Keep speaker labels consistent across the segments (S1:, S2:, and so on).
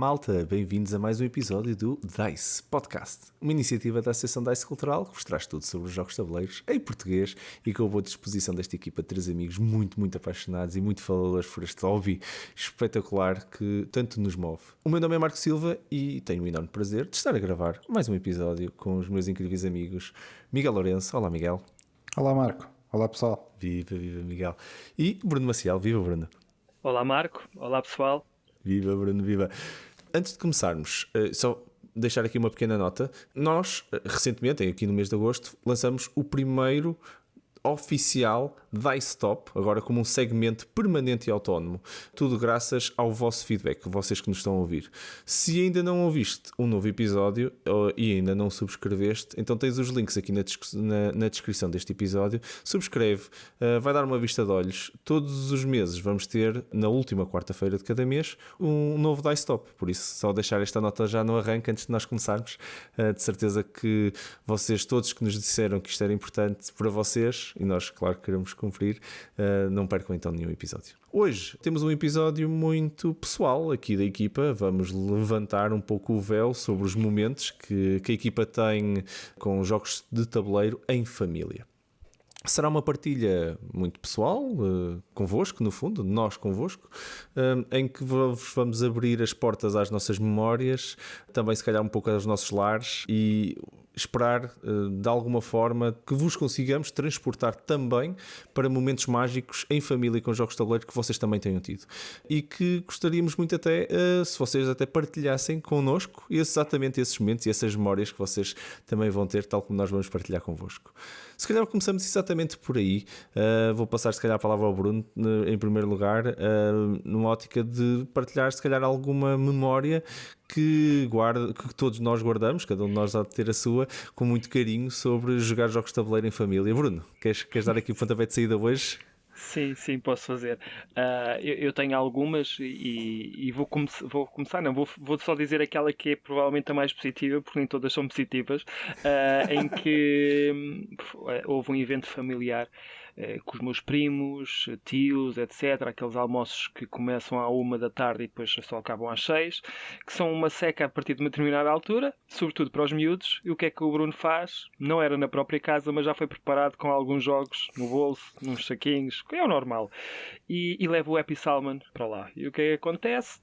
S1: malta, bem-vindos a mais um episódio do DICE Podcast, uma iniciativa da Associação DICE Cultural que vos traz tudo sobre os jogos de tabuleiros em português e com a boa disposição desta equipa de 3 amigos muito apaixonados e muito faladores por este hobby espetacular que tanto nos move. O meu nome é Marco Silva e tenho o enorme prazer de estar a gravar mais um episódio com os meus incríveis amigos Miguel Lourenço. Olá, Miguel.
S2: Olá, Marco. Olá, pessoal.
S1: Viva, Miguel. E Bruno Maciel. Viva, Bruno.
S3: Olá, Marco. Olá, pessoal.
S1: Viva, Bruno, viva. Antes de começarmos, só deixar aqui uma pequena nota. Nós, recentemente, aqui no mês de agosto, lançamos o primeiro oficial DICE Top, agora como um segmento permanente e autónomo. Tudo graças ao vosso feedback, vocês que nos estão a ouvir. Se ainda não ouviste um novo episódio e ainda não subscreveste, então tens os links aqui na descrição deste episódio. Subscreve, vai dar uma vista de olhos. Todos os meses vamos ter, na última quarta-feira de cada mês, um novo DICE Top. Por isso, só deixar esta nota já no arranque antes de nós começarmos. De certeza que vocês, todos que nos disseram que isto era importante para vocês, e nós, claro, queremos cumprir, não percam então nenhum episódio. Hoje temos um episódio muito pessoal aqui da equipa. Vamos levantar um pouco o véu sobre os momentos que a equipa tem com jogos de tabuleiro em família. Será uma partilha muito pessoal, convosco, no fundo, nós convosco, em que vamos abrir as portas às nossas memórias, também se calhar um pouco aos nossos lares e esperar, de alguma forma, que vos consigamos transportar também para momentos mágicos em família com jogos de tabuleiro que vocês também tenham tido. E que gostaríamos muito até, se vocês até partilhassem connosco exatamente esses momentos e essas memórias que vocês também vão ter, tal como nós vamos partilhar convosco. Se calhar começamos exatamente por aí. Vou passar se calhar a palavra ao Bruno, em primeiro lugar, numa ótica de partilhar se calhar alguma memória que todos nós guardamos, cada um de nós há de ter a sua, com muito carinho, sobre jogar jogos de tabuleiro em família. Bruno, queres dar aqui o pontapé de saída hoje?
S3: Sim, posso fazer. Eu tenho algumas e vou começar, não, vou só dizer aquela que é provavelmente a mais positiva, porque nem todas são positivas, em que houve um evento familiar com os meus primos, tios, etc. Aqueles almoços que começam à 1 da tarde e depois só acabam às 6, que são uma seca a partir de uma determinada altura, sobretudo para os miúdos. E o que é que o Bruno faz? Não era na própria casa, mas já foi preparado com alguns jogos no bolso, nos saquinhos, que é o normal. E leva o Happy Salmon para lá. E o que é que acontece?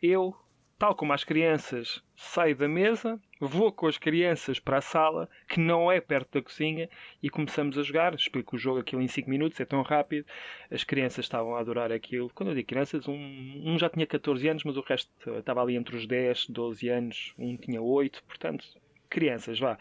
S3: Eu, tal como as crianças, saio da mesa, vou com as crianças para a sala, que não é perto da cozinha, e começamos a jogar. Explico o jogo aquilo em 5 minutos, é tão rápido. As crianças estavam a adorar aquilo. Quando eu digo crianças, um já tinha 14 anos, mas o resto estava ali entre os 10, 12 anos, um tinha 8, portanto, crianças, vá.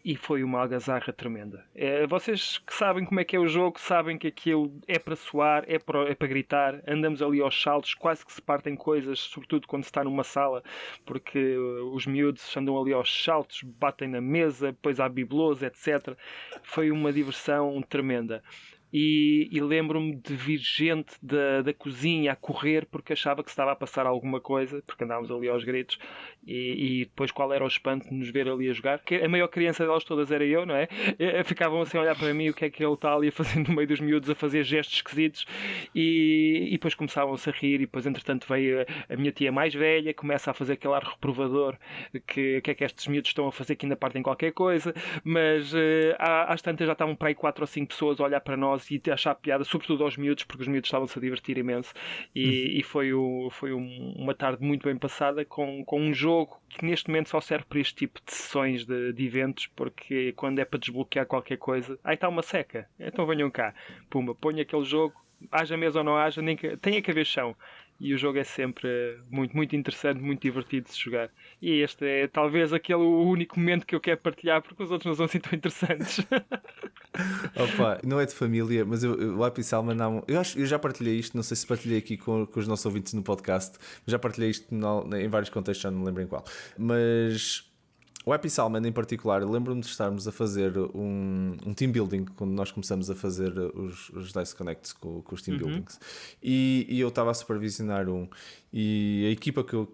S3: E foi uma algazarra tremenda. Vocês que sabem como é que é o jogo, sabem que aquilo é para suar, é para gritar. Andamos ali aos saltos, quase que se partem coisas, sobretudo quando se está numa sala, porque os miúdos andam ali aos saltos, batem na mesa, depois há bibelôs, etc. Foi uma diversão tremenda. E lembro-me de vir gente da cozinha a correr porque achava que se estava a passar alguma coisa, porque andávamos ali aos gritos, e depois qual era o espanto de nos ver ali a jogar, que a maior criança delas todas era eu, não é? Ficavam assim a olhar para mim, o que é que ele está ali a fazer no meio dos miúdos, a fazer gestos esquisitos, e depois começavam-se a rir, e depois entretanto veio a minha tia mais velha, começa a fazer aquele ar reprovador, que é que estes miúdos estão a fazer, que ainda partem qualquer coisa, mas às tantas já estavam para aí 4 ou 5 pessoas a olhar para nós e a achar piada, sobretudo aos miúdos, porque os miúdos estavam-se a divertir imenso, e foi uma tarde muito bem passada com um jogo que neste momento só serve para este tipo de sessões de eventos, porque quando é para desbloquear qualquer coisa, aí está uma seca, então venham cá, pumba, ponha aquele jogo, haja mesa ou não haja, tenha que haver chão. E o jogo é sempre muito interessante, muito divertido de se jogar. E este é talvez aquele único momento que eu quero partilhar, porque os outros não são assim tão interessantes.
S1: Opa, não é de família, mas o Happy Salmon não. Eu já partilhei isto, não sei se partilhei aqui com os nossos ouvintes no podcast, já partilhei isto em vários contextos, já não me lembro em qual. Mas o Happy Salmon em particular, eu lembro-me de estarmos a fazer um team building quando nós começamos a fazer os Dice Connects com os team buildings, e eu estava a supervisionar e a equipa que eu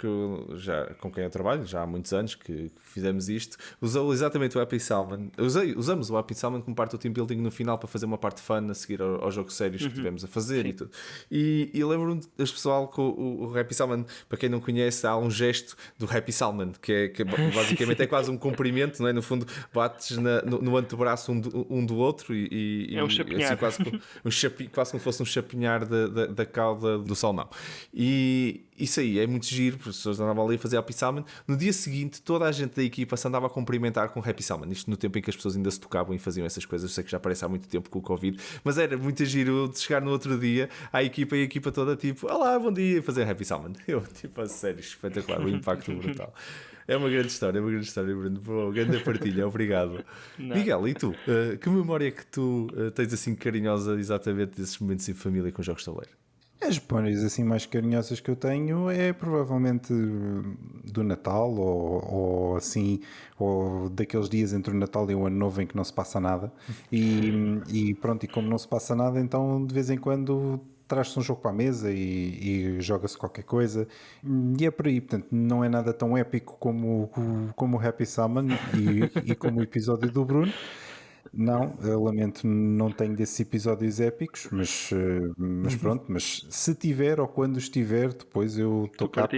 S1: com quem eu trabalho já há muitos anos que fizemos isto, usou exatamente o Happy Salmon. Usamos o Happy Salmon como parte do team building no final para fazer uma parte fun a seguir aos jogos sérios que tivemos a fazer. Sim. E tudo. E lembro-me das pessoal que o Happy Salmon, para quem não conhece, há um gesto do Happy Salmon que basicamente é quase um cumprimento, não é? No fundo, bates no antebraço um do outro e
S3: é um chapinhar.
S1: Assim, quase como se fosse um chapinhar da cauda do salmão. E isso aí é muito giro, porque as pessoas andavam ali a fazer Happy Salmon. No dia seguinte, toda a gente da equipa se andava a cumprimentar com Happy Salmon. Isto no tempo em que as pessoas ainda se tocavam e faziam essas coisas. Eu sei que já parece há muito tempo com o Covid, mas era muito giro de chegar no outro dia à equipa e a equipa toda tipo, olá, bom dia, e fazer Happy Salmon. Eu, tipo, a sério, espetacular, um impacto brutal. É uma grande história, Bruno. Boa, grande partilha, obrigado. Não. Miguel, e tu? Que memória é que tu tens assim carinhosa exatamente desses momentos em família com jogos de tabuleiro?
S2: As memórias assim mais carinhosas que eu tenho é provavelmente do Natal ou assim, ou daqueles dias entre o Natal e o Ano Novo em que não se passa nada e pronto, e como não se passa nada, então de vez em quando traz-se um jogo para a mesa e joga-se qualquer coisa e é por aí, portanto não é nada tão épico como o Happy Salmon e como o episódio do Bruno. Não, eu lamento, não tenho desses episódios épicos, mas pronto, mas se tiver ou quando estiver, depois eu estou cá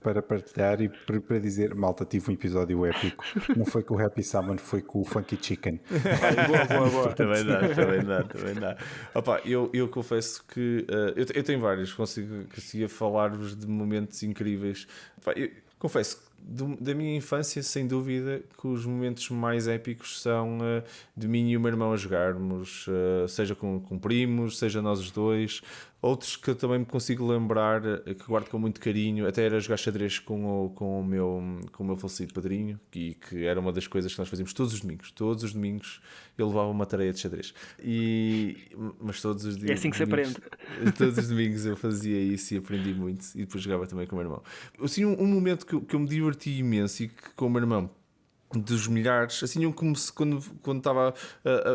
S2: para partilhar e para dizer, malta, tive um episódio épico, não foi com o Happy Salmon, foi com o Funky Chicken.
S3: Boa.
S1: Também dá. Opa, eu confesso que eu tenho vários, conseguia falar-vos de momentos incríveis. Opa, eu confesso que da minha infância, sem dúvida, que os momentos mais épicos são de mim e o meu irmão a jogarmos, seja com primos, seja nós os dois. Outros que eu também me consigo lembrar, que guardo com muito carinho, até era jogar xadrez com o meu falecido padrinho, que era uma das coisas que nós fazíamos todos os domingos. Todos os domingos eu levava uma tareia de xadrez. Mas todos os dias.
S3: É assim que se aprende.
S1: Todos os domingos eu fazia isso e aprendi muito. E depois jogava também com o meu irmão. Assim, um momento que eu me diverti imenso e que com o meu irmão, dos milhares, assim, como se quando estava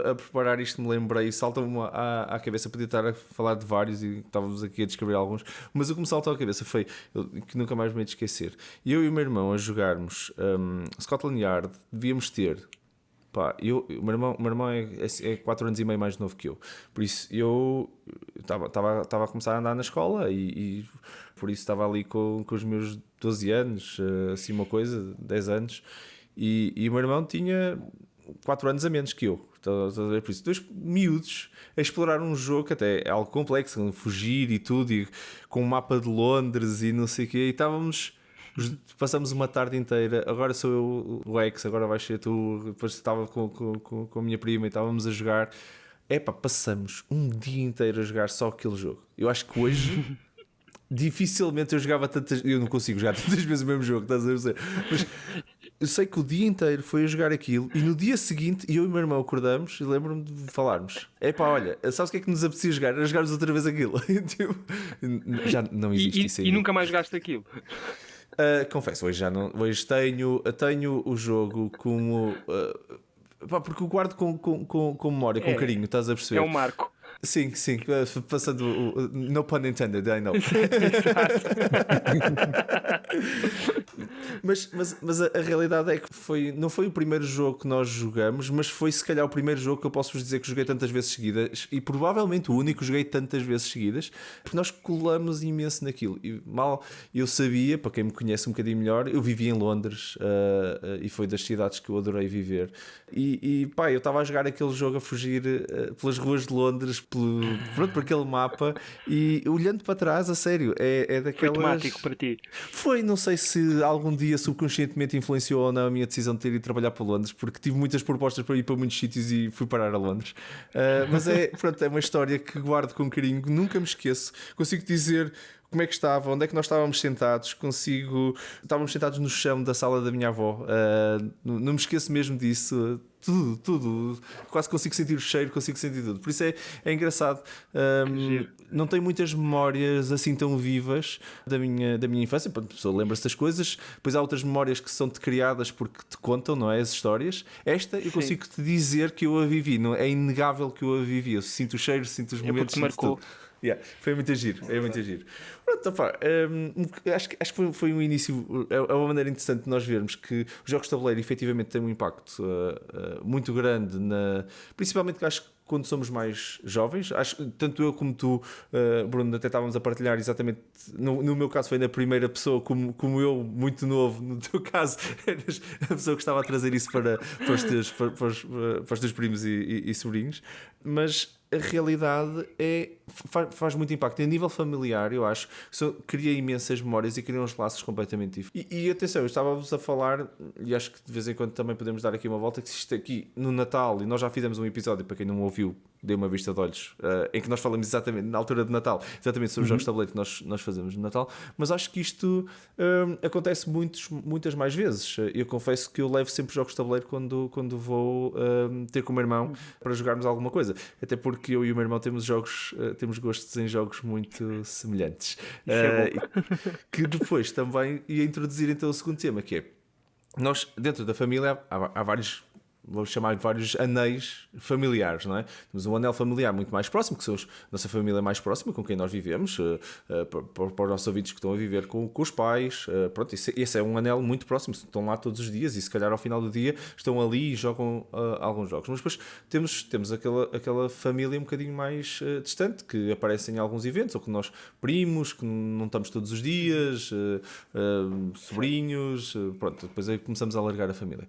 S1: a preparar isto me lembrei, salta-me à cabeça, podia estar a falar de vários e estávamos aqui a descrever alguns, mas o que me saltou à cabeça foi, que nunca mais me hei de esquecer, eu e o meu irmão a jogarmos Scotland Yard, devíamos ter, o meu irmão é 4 anos e meio mais novo que eu, por isso eu estava a começar a andar na escola e por isso estava ali com os meus 12 anos, assim uma coisa, 10 anos, e o meu irmão tinha 4 anos a menos que eu. Por isso, dois miúdos a explorar um jogo que até é algo complexo, fugir e tudo, e com um mapa de Londres e não sei o quê, e passamos uma tarde inteira. Agora sou eu o ex, agora vais ser tu. Depois estava com a minha prima e estávamos a jogar. Passamos um dia inteiro a jogar só aquele jogo. Eu acho que hoje dificilmente eu jogava tantas. Eu não consigo jogar tantas vezes o mesmo jogo, estás a ver? Mas eu sei que o dia inteiro foi a jogar aquilo e no dia seguinte eu e o meu irmão acordamos e lembro-me de falarmos: olha, sabes o que é que nos apetecia jogar? Era jogarmos outra vez aquilo. Já não existe isso aí.
S3: E nunca mais jogaste aquilo?
S1: Confesso, hoje já não. Hoje tenho o jogo como. Porque eu guardo com memória, com carinho, estás a perceber?
S3: É um marco.
S1: Sim, passando no pun intended, I know. mas a realidade é que não foi o primeiro jogo que nós jogamos, mas foi se calhar o primeiro jogo que eu posso vos dizer que joguei tantas vezes seguidas, e provavelmente o único que joguei tantas vezes seguidas, porque nós colamos imenso naquilo. E mal eu sabia, para quem me conhece um bocadinho melhor, eu vivia em Londres, e foi das cidades que eu adorei viver, e eu estava a jogar aquele jogo, a fugir pelas ruas de Londres, por aquele mapa, e olhando para trás, a sério, é daquelas...
S3: Foi temático para ti?
S1: Foi, não sei se algum dia subconscientemente influenciou ou não a minha decisão de ter ido trabalhar para Londres, porque tive muitas propostas para ir para muitos sítios e fui parar a Londres. Mas é uma história que guardo com carinho, nunca me esqueço. Consigo dizer como é que estava, onde é que nós estávamos sentados, estávamos sentados no chão da sala da minha avó, não me esqueço mesmo disso. Tudo, quase consigo sentir o cheiro, consigo sentir tudo. Por isso é engraçado. Não tenho muitas memórias assim tão vivas da minha infância. A pessoa lembra-se das coisas, depois há outras memórias que são-te criadas porque te contam, não é? As histórias. Esta eu consigo te dizer que eu a vivi, não é inegável que eu a vivi. Eu sinto o cheiro, sinto os momentos, sinto
S3: marcou.
S1: tudo. Yeah, foi muito giro, é muito giro. Pronto, opa, acho que foi um início, é uma maneira interessante de nós vermos que os jogos de tabuleiro efetivamente têm um impacto muito grande, principalmente acho que quando somos mais jovens, tanto eu como tu, Bruno, até estávamos a partilhar exatamente, no meu caso foi na primeira pessoa, como eu, muito novo, no teu caso, eras a pessoa que estava a trazer isso para os teus primos e sobrinhos, mas a realidade faz muito impacto. E a nível familiar, eu acho que cria imensas memórias e cria uns laços completamente diferentes. E atenção, eu estava-vos a falar, e acho que de vez em quando também podemos dar aqui uma volta, que isto aqui no Natal, e nós já fizemos um episódio, para quem não ouviu, dei uma vista de olhos, em que nós falamos exatamente, na altura de Natal, exatamente sobre os jogos de tabuleiro que nós fazemos no Natal, mas acho que isto acontece muitas mais vezes. Eu confesso que eu levo sempre jogos de tabuleiro quando vou ter com o meu irmão para jogarmos alguma coisa, até porque eu e o meu irmão temos gostos em jogos muito semelhantes. Que depois também ia introduzir então o segundo tema, que é nós, dentro da família, há vários, vou chamar de vários anéis familiares, não é? Temos um anel familiar muito mais próximo, que são a nossa família mais próxima, com quem nós vivemos, para os nossos ouvintes que estão a viver com os pais, pronto, esse é um anel muito próximo, estão lá todos os dias e se calhar ao final do dia estão ali e jogam alguns jogos. Mas depois temos aquela família um bocadinho mais distante, que aparece em alguns eventos, ou que nós primos, que não estamos todos os dias, sobrinhos, pronto, depois aí começamos a alargar a família.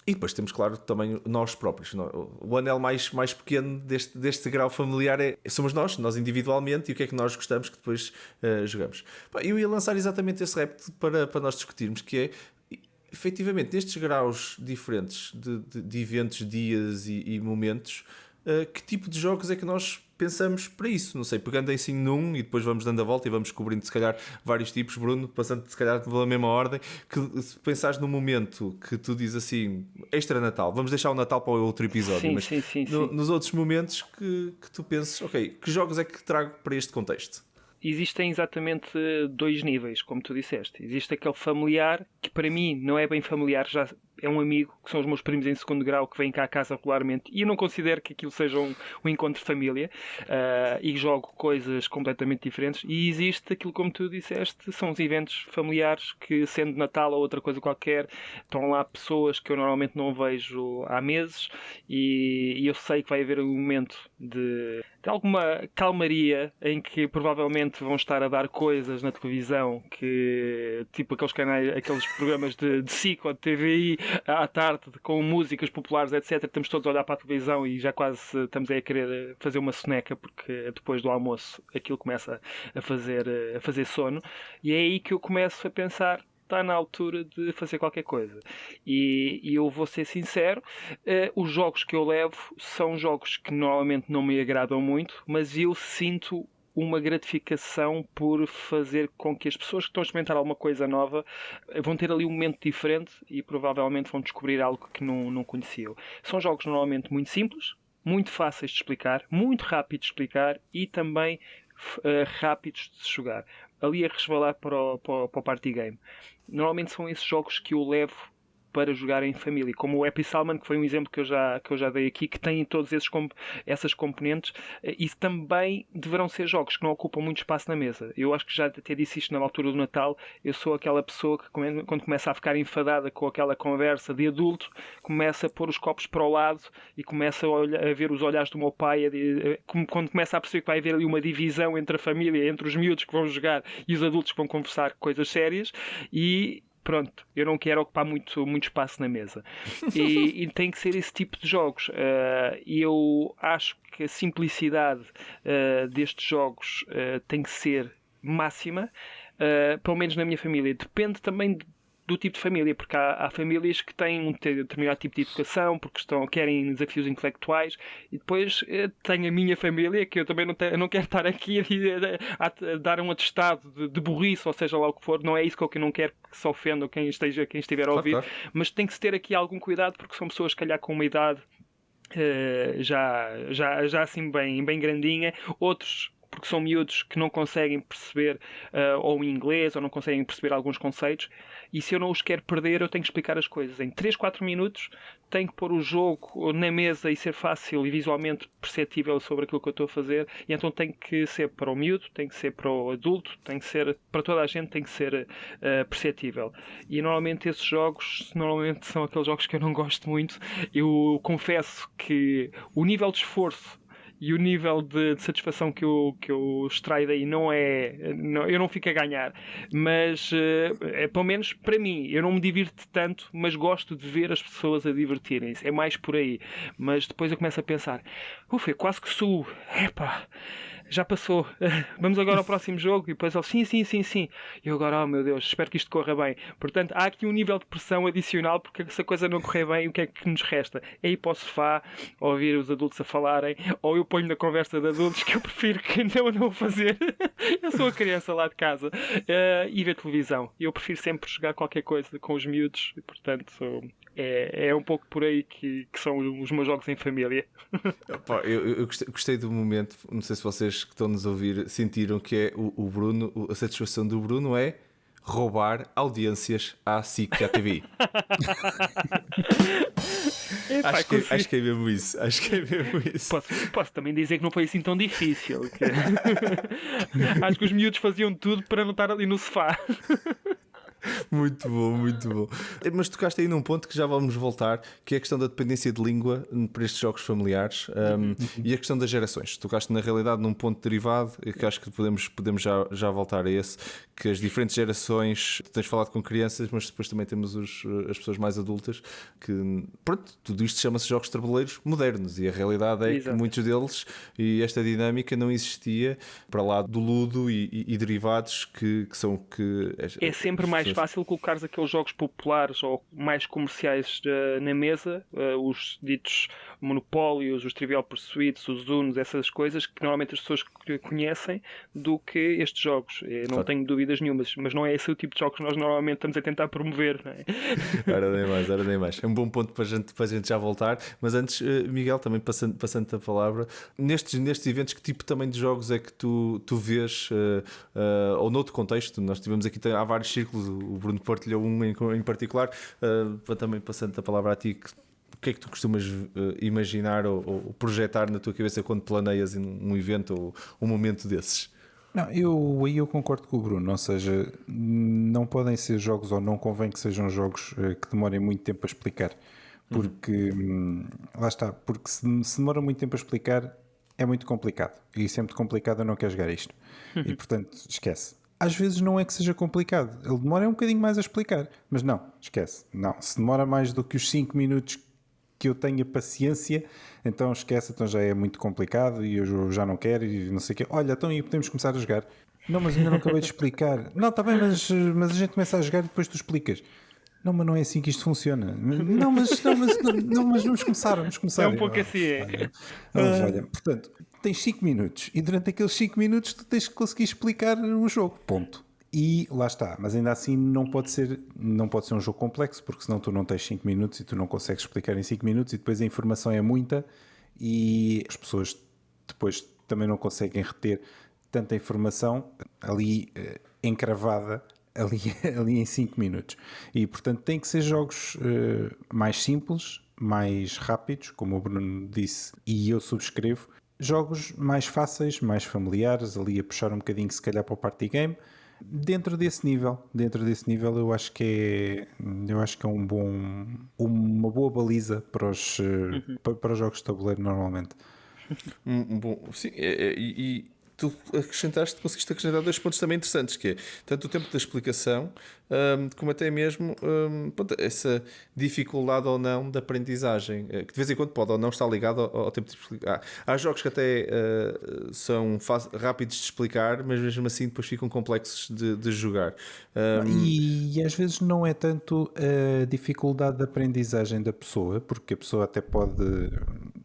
S1: E depois temos, claro, também nós próprios. O anel mais pequeno deste grau familiar somos nós individualmente, e o que é que nós gostamos que depois jogamos. Eu ia lançar exatamente esse repto para nós discutirmos, que é, efetivamente, nestes graus diferentes de eventos, dias e momentos, que tipo de jogos é que nós pensamos para isso? Não sei, pegando assim num e depois vamos dando a volta e vamos descobrindo se calhar vários tipos, Bruno, passando se calhar pela mesma ordem, que se pensares no momento que tu dizes assim, extra Natal, vamos deixar o Natal para o outro episódio, mas
S3: sim.
S1: Nos outros momentos que tu penses, ok, que jogos é que trago para este contexto?
S3: Existem exatamente dois níveis, como tu disseste. Existe aquele familiar, que para mim não é bem familiar, já é um amigo, que são os meus primos em segundo grau, que vêm cá a casa regularmente, e eu não considero que aquilo seja um encontro de família, e jogo coisas completamente diferentes. E existe aquilo, como tu disseste, são os eventos familiares que, sendo Natal ou outra coisa qualquer, estão lá pessoas que eu normalmente não vejo há meses, e eu sei que vai haver um momento de alguma calmaria em que provavelmente vão estar a dar coisas na televisão, que tipo aqueles canais, aqueles programas de SIC ou de TVI à tarde com músicas populares, etc. Estamos todos a olhar para a televisão e já quase estamos a querer fazer uma soneca, porque depois do almoço aquilo começa a fazer sono, e é aí que eu começo a pensar, está na altura de fazer qualquer coisa. E eu vou ser sincero, os jogos que eu levo são jogos que normalmente não me agradam muito, mas eu sinto uma gratificação por fazer com que as pessoas que estão a experimentar alguma coisa nova vão ter ali um momento diferente e provavelmente vão descobrir algo que não conheciam. São jogos normalmente muito simples, muito fáceis de explicar, muito rápidos de explicar e também rápidos de se jogar. Ali a resvalar para o party game. Normalmente são esses jogos que eu levo para jogar em família, como o Happy Salmon, que foi um exemplo que eu já dei aqui, que tem todos essas componentes, e também deverão ser jogos que não ocupam muito espaço na mesa. Eu acho que já até disse isto na altura do Natal, eu sou aquela pessoa que quando começa a ficar enfadada com aquela conversa de adulto, começa a pôr os copos para o lado e começa a ver os olhares do meu pai, quando começa a perceber que vai haver ali uma divisão entre a família, entre os miúdos que vão jogar e os adultos que vão conversar coisas sérias, e pronto, eu não quero ocupar muito espaço na mesa. E tem que ser esse tipo de jogos. Eu acho que a simplicidade destes jogos tem que ser máxima, pelo menos na minha família. Depende também do tipo de família, porque há famílias que têm um determinado tipo de educação, porque querem desafios intelectuais, e depois tenho a minha família, que eu também não quero estar aqui a dar um atestado de burrice, ou seja lá o que for, não é isso que eu não quero que se ofenda quem estiver a ouvir,
S1: Claro.
S3: mas tem que se ter aqui algum cuidado, porque são pessoas, se calhar, com uma idade já assim bem grandinha, outros porque são miúdos que não conseguem perceber ou o inglês ou não conseguem perceber alguns conceitos, e se eu não os quero perder eu tenho que explicar as coisas em 3, 4 minutos, tenho que pôr o jogo na mesa e ser fácil e visualmente perceptível sobre aquilo que eu estou a fazer, e então tem que ser para o miúdo, tem que ser para o adulto, tem que ser para toda a gente, tem que ser perceptível. E normalmente esses jogos são aqueles jogos que eu não gosto muito. Eu confesso que o nível de esforço e o nível de satisfação que eu extraio daí eu não fico a ganhar, mas pelo menos para mim, eu não me divirto tanto, mas gosto de ver as pessoas a divertirem-se, é mais por aí. Mas depois eu começo a pensar, ufa, quase que suo, epá, já passou, vamos agora ao próximo jogo. E depois ele, sim. E eu agora, oh meu Deus, espero que isto corra bem. Portanto, há aqui um nível de pressão adicional, porque se a coisa não correr bem, o que é que nos resta? É ir para o sofá, ouvir os adultos a falarem, ou eu ponho na conversa de adultos, que eu prefiro que não fazer. Eu sou a criança lá de casa, e ver televisão. Eu prefiro sempre jogar qualquer coisa com os miúdos, e portanto é um pouco por aí que são os meus jogos em família.
S1: Opa, eu gostei do momento, não sei se vocês que estão-nos a ouvir sentiram que é o Bruno, a satisfação do Bruno é roubar audiências à SIC e à TV. Acho que é mesmo isso.
S3: Posso também dizer que não foi assim tão difícil. Acho que os miúdos faziam tudo para não estar ali no sofá.
S1: Muito bom. Mas tocaste aí num ponto que já vamos voltar, que é a questão da dependência de língua para estes jogos familiares, e a questão das gerações. Tocaste na realidade num ponto derivado, que acho que podemos já voltar a esse, que as diferentes gerações, tens falado com crianças, mas depois também temos as pessoas mais adultas, que pronto, tudo isto chama-se jogos de tabuleiros modernos, e a realidade é
S3: Exato.
S1: que muitos deles, e esta dinâmica não existia para lá do ludo e derivados que são que
S3: É sempre mais fácil colocares aqueles jogos populares ou mais comerciais na mesa, os ditos monopólios, os Trivial Pursuits, os Unos, essas coisas que normalmente as pessoas conhecem, do que estes jogos. Eu não tenho dúvidas nenhumas, mas não é esse o tipo de jogos que nós normalmente estamos a tentar promover, não é?
S1: Ora nem mais. É um bom ponto para a gente já voltar. Mas antes, Miguel, também passando a palavra, nestes eventos, que tipo também de jogos é que tu vês, ou noutro contexto? Nós tivemos aqui, há vários círculos, o Bruno partilhou um em particular, também passando a palavra a ti, o que é que tu costumas imaginar ou projetar na tua cabeça quando planeias um evento ou um momento desses?
S2: Não, eu concordo com o Bruno, ou seja, não podem ser jogos, ou não convém que sejam jogos que demorem muito tempo a explicar, porque lá está, porque se demora muito tempo a explicar é muito complicado, e se é muito complicado eu não quero jogar isto, e portanto esquece. Às vezes não é que seja complicado, ele demora um bocadinho mais a explicar, mas não, esquece, não, se demora mais do que os 5 minutos que eu tenha paciência, então esquece, então já é muito complicado e eu já não quero e não sei o quê. Olha, então aí podemos começar a jogar. Não, mas ainda não acabei de explicar. Não, está bem, mas a gente começa a jogar e depois tu explicas. Não, mas não é assim que isto funciona. Não, mas vamos começar.
S3: É um pouco assim, é.
S2: Olha, portanto, tens 5 minutos e durante aqueles 5 minutos tu tens que conseguir explicar o jogo. Ponto. E lá está, mas ainda assim não pode ser um jogo complexo, porque senão tu não tens 5 minutos e tu não consegues explicar em 5 minutos, e depois a informação é muita e as pessoas depois também não conseguem reter tanta informação ali encravada ali em 5 minutos. E portanto tem que ser jogos mais simples, mais rápidos, como o Bruno disse, e eu subscrevo. Jogos mais fáceis, mais familiares, ali a puxar um bocadinho se calhar para o party game. Dentro desse nível eu acho que é uma boa baliza para os jogos de tabuleiro normalmente.
S1: Bom, sim, e tu conseguiste acrescentar 2 pontos também interessantes, que é tanto o tempo da explicação, como até mesmo pronto, essa dificuldade ou não da aprendizagem, que de vez em quando pode ou não estar ligado ao tempo de explicar. Há jogos que até são rápidos de explicar, mas mesmo assim depois ficam complexos de jogar.
S2: E às vezes não é tanto a dificuldade de aprendizagem da pessoa, porque a pessoa até pode,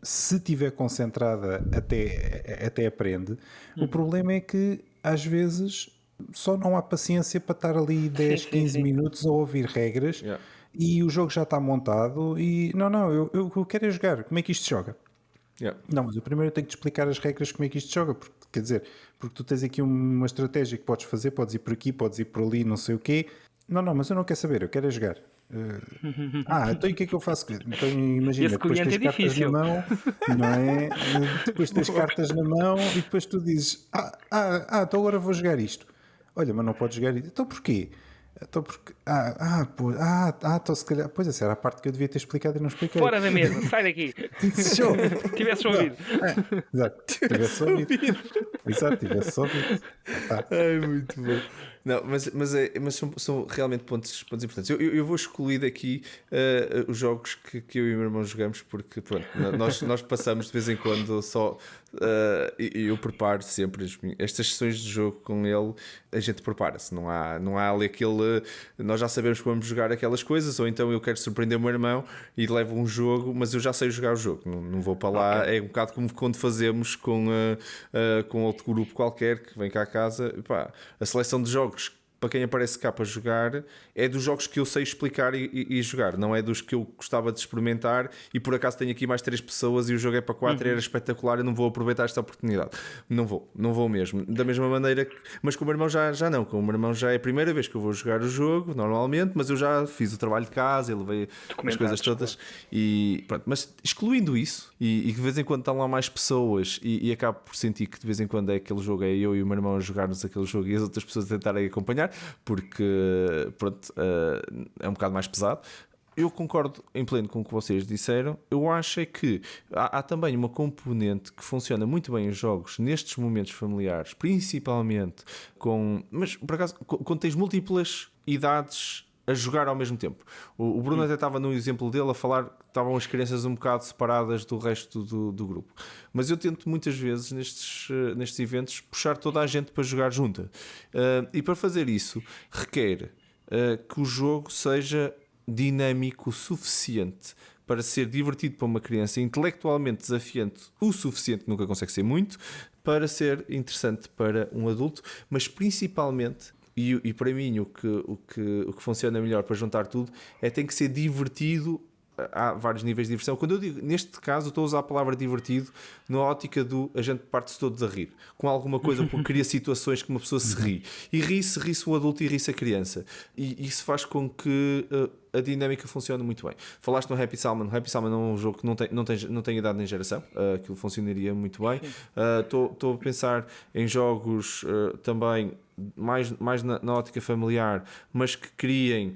S2: se estiver concentrada, até aprende. O problema é que às vezes só não há paciência para estar ali 10,
S3: Sim,
S2: 15
S3: sim.
S2: minutos a ouvir regras
S1: Yeah.
S2: e o jogo já está montado e não, eu quero é jogar, como é que isto se joga?
S1: Yeah.
S2: Não, mas eu primeiro tenho que te explicar as regras, como é que isto se joga, porque, quer dizer, porque tu tens aqui uma estratégia que podes fazer, podes ir por aqui, podes ir por ali, não sei o quê. Não, mas eu não quero saber, eu quero é jogar. Então e o que é que eu faço? Então imagina,
S3: Esse
S2: depois
S3: cliente
S2: tens
S3: é
S2: cartas
S3: difícil.
S2: na mão, não é? Depois tens cartas na mão e depois tu dizes, então agora vou jogar isto. Olha, mas não podes jogar isto. Então porquê? Então porque, então se calhar, pois essa era a parte que eu devia ter explicado e não expliquei.
S3: Fora da mesa, sai daqui.
S2: Show!
S3: Tivesses ouvido.
S2: Exato, tivesse ouvido. Exato, tivesse ouvido.
S1: Ai, muito bom. Não, mas são realmente pontos importantes. Eu vou excluir daqui os jogos que eu e o meu irmão jogamos, porque pronto, nós passamos de vez em quando só. E eu preparo sempre estas sessões de jogo com ele. A gente prepara-se, não há ali aquele. Nós já sabemos que vamos jogar aquelas coisas, ou então eu quero surpreender o meu irmão e levo um jogo, mas eu já sei jogar o jogo, não vou para lá.
S3: Ok.
S1: É um bocado como quando fazemos com outro grupo qualquer que vem cá a casa. Pá, a seleção de jogos para quem aparece cá para jogar é dos jogos que eu sei explicar e jogar, não é dos que eu gostava de experimentar e por acaso tenho aqui mais 3 pessoas e o jogo é para 4 e era espetacular, eu não vou aproveitar esta oportunidade, não vou mesmo, da mesma maneira que, mas com o meu irmão já não, com o meu irmão já é a primeira vez que eu vou jogar o jogo normalmente, mas eu já fiz o trabalho de casa, ele veio as coisas todas e pronto, mas excluindo isso e de vez em quando estão lá mais pessoas e acabo por sentir que de vez em quando é aquele jogo, é eu e o meu irmão a jogarmos aquele jogo e as outras pessoas a tentarem acompanhar porque pronto, é um bocado mais pesado. Eu concordo em pleno com o que vocês disseram. Eu acho é que há também uma componente que funciona muito bem em jogos nestes momentos familiares, principalmente mas por acaso quando tens múltiplas idades a jogar ao mesmo tempo. O Bruno até estava no exemplo dele a falar que estavam as crianças um bocado separadas do resto do grupo. Mas eu tento muitas vezes nestes eventos puxar toda a gente para jogar junta. E para fazer isso requer que o jogo seja dinâmico o suficiente para ser divertido para uma criança, intelectualmente desafiante o suficiente, nunca consegue ser muito, para ser interessante para um adulto, mas principalmente. E para mim o que funciona melhor para juntar tudo tem que ser divertido. Há vários níveis de diversão. Quando eu digo, neste caso, estou a usar a palavra divertido na ótica do a gente parte-se todos a rir com alguma coisa, porque cria situações que uma pessoa se ri e ri-se o adulto e ri-se a criança, e isso faz com que a dinâmica funcione muito bem. Falaste no Happy Salmon. O Happy Salmon é um jogo que não tem idade nem geração, aquilo funcionaria muito bem. Estou a pensar em jogos também mais na ótica familiar, mas que criem,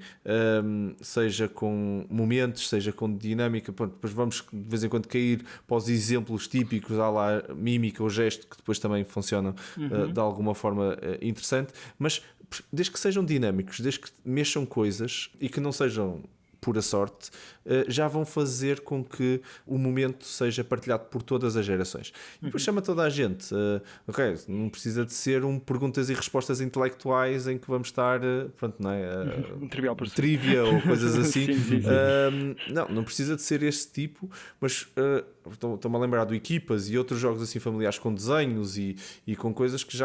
S1: seja com momentos, seja com dinâmica. Pronto, depois vamos de vez em quando cair para os exemplos típicos, à lá mímica ou gesto, que depois também funcionam de alguma forma interessante, mas desde que sejam dinâmicos, desde que mexam coisas e que não sejam pura sorte, já vão fazer com que o momento seja partilhado por todas as gerações. E depois chama toda a gente. Ok, não precisa de ser perguntas e respostas intelectuais em que vamos estar, pronto, não é?
S3: Trivial Pursuit.
S1: Trivia ou coisas assim.
S3: Sim.
S1: Não precisa de ser esse tipo, mas estou-me a lembrar do Equipas e outros jogos assim familiares com desenhos e com coisas que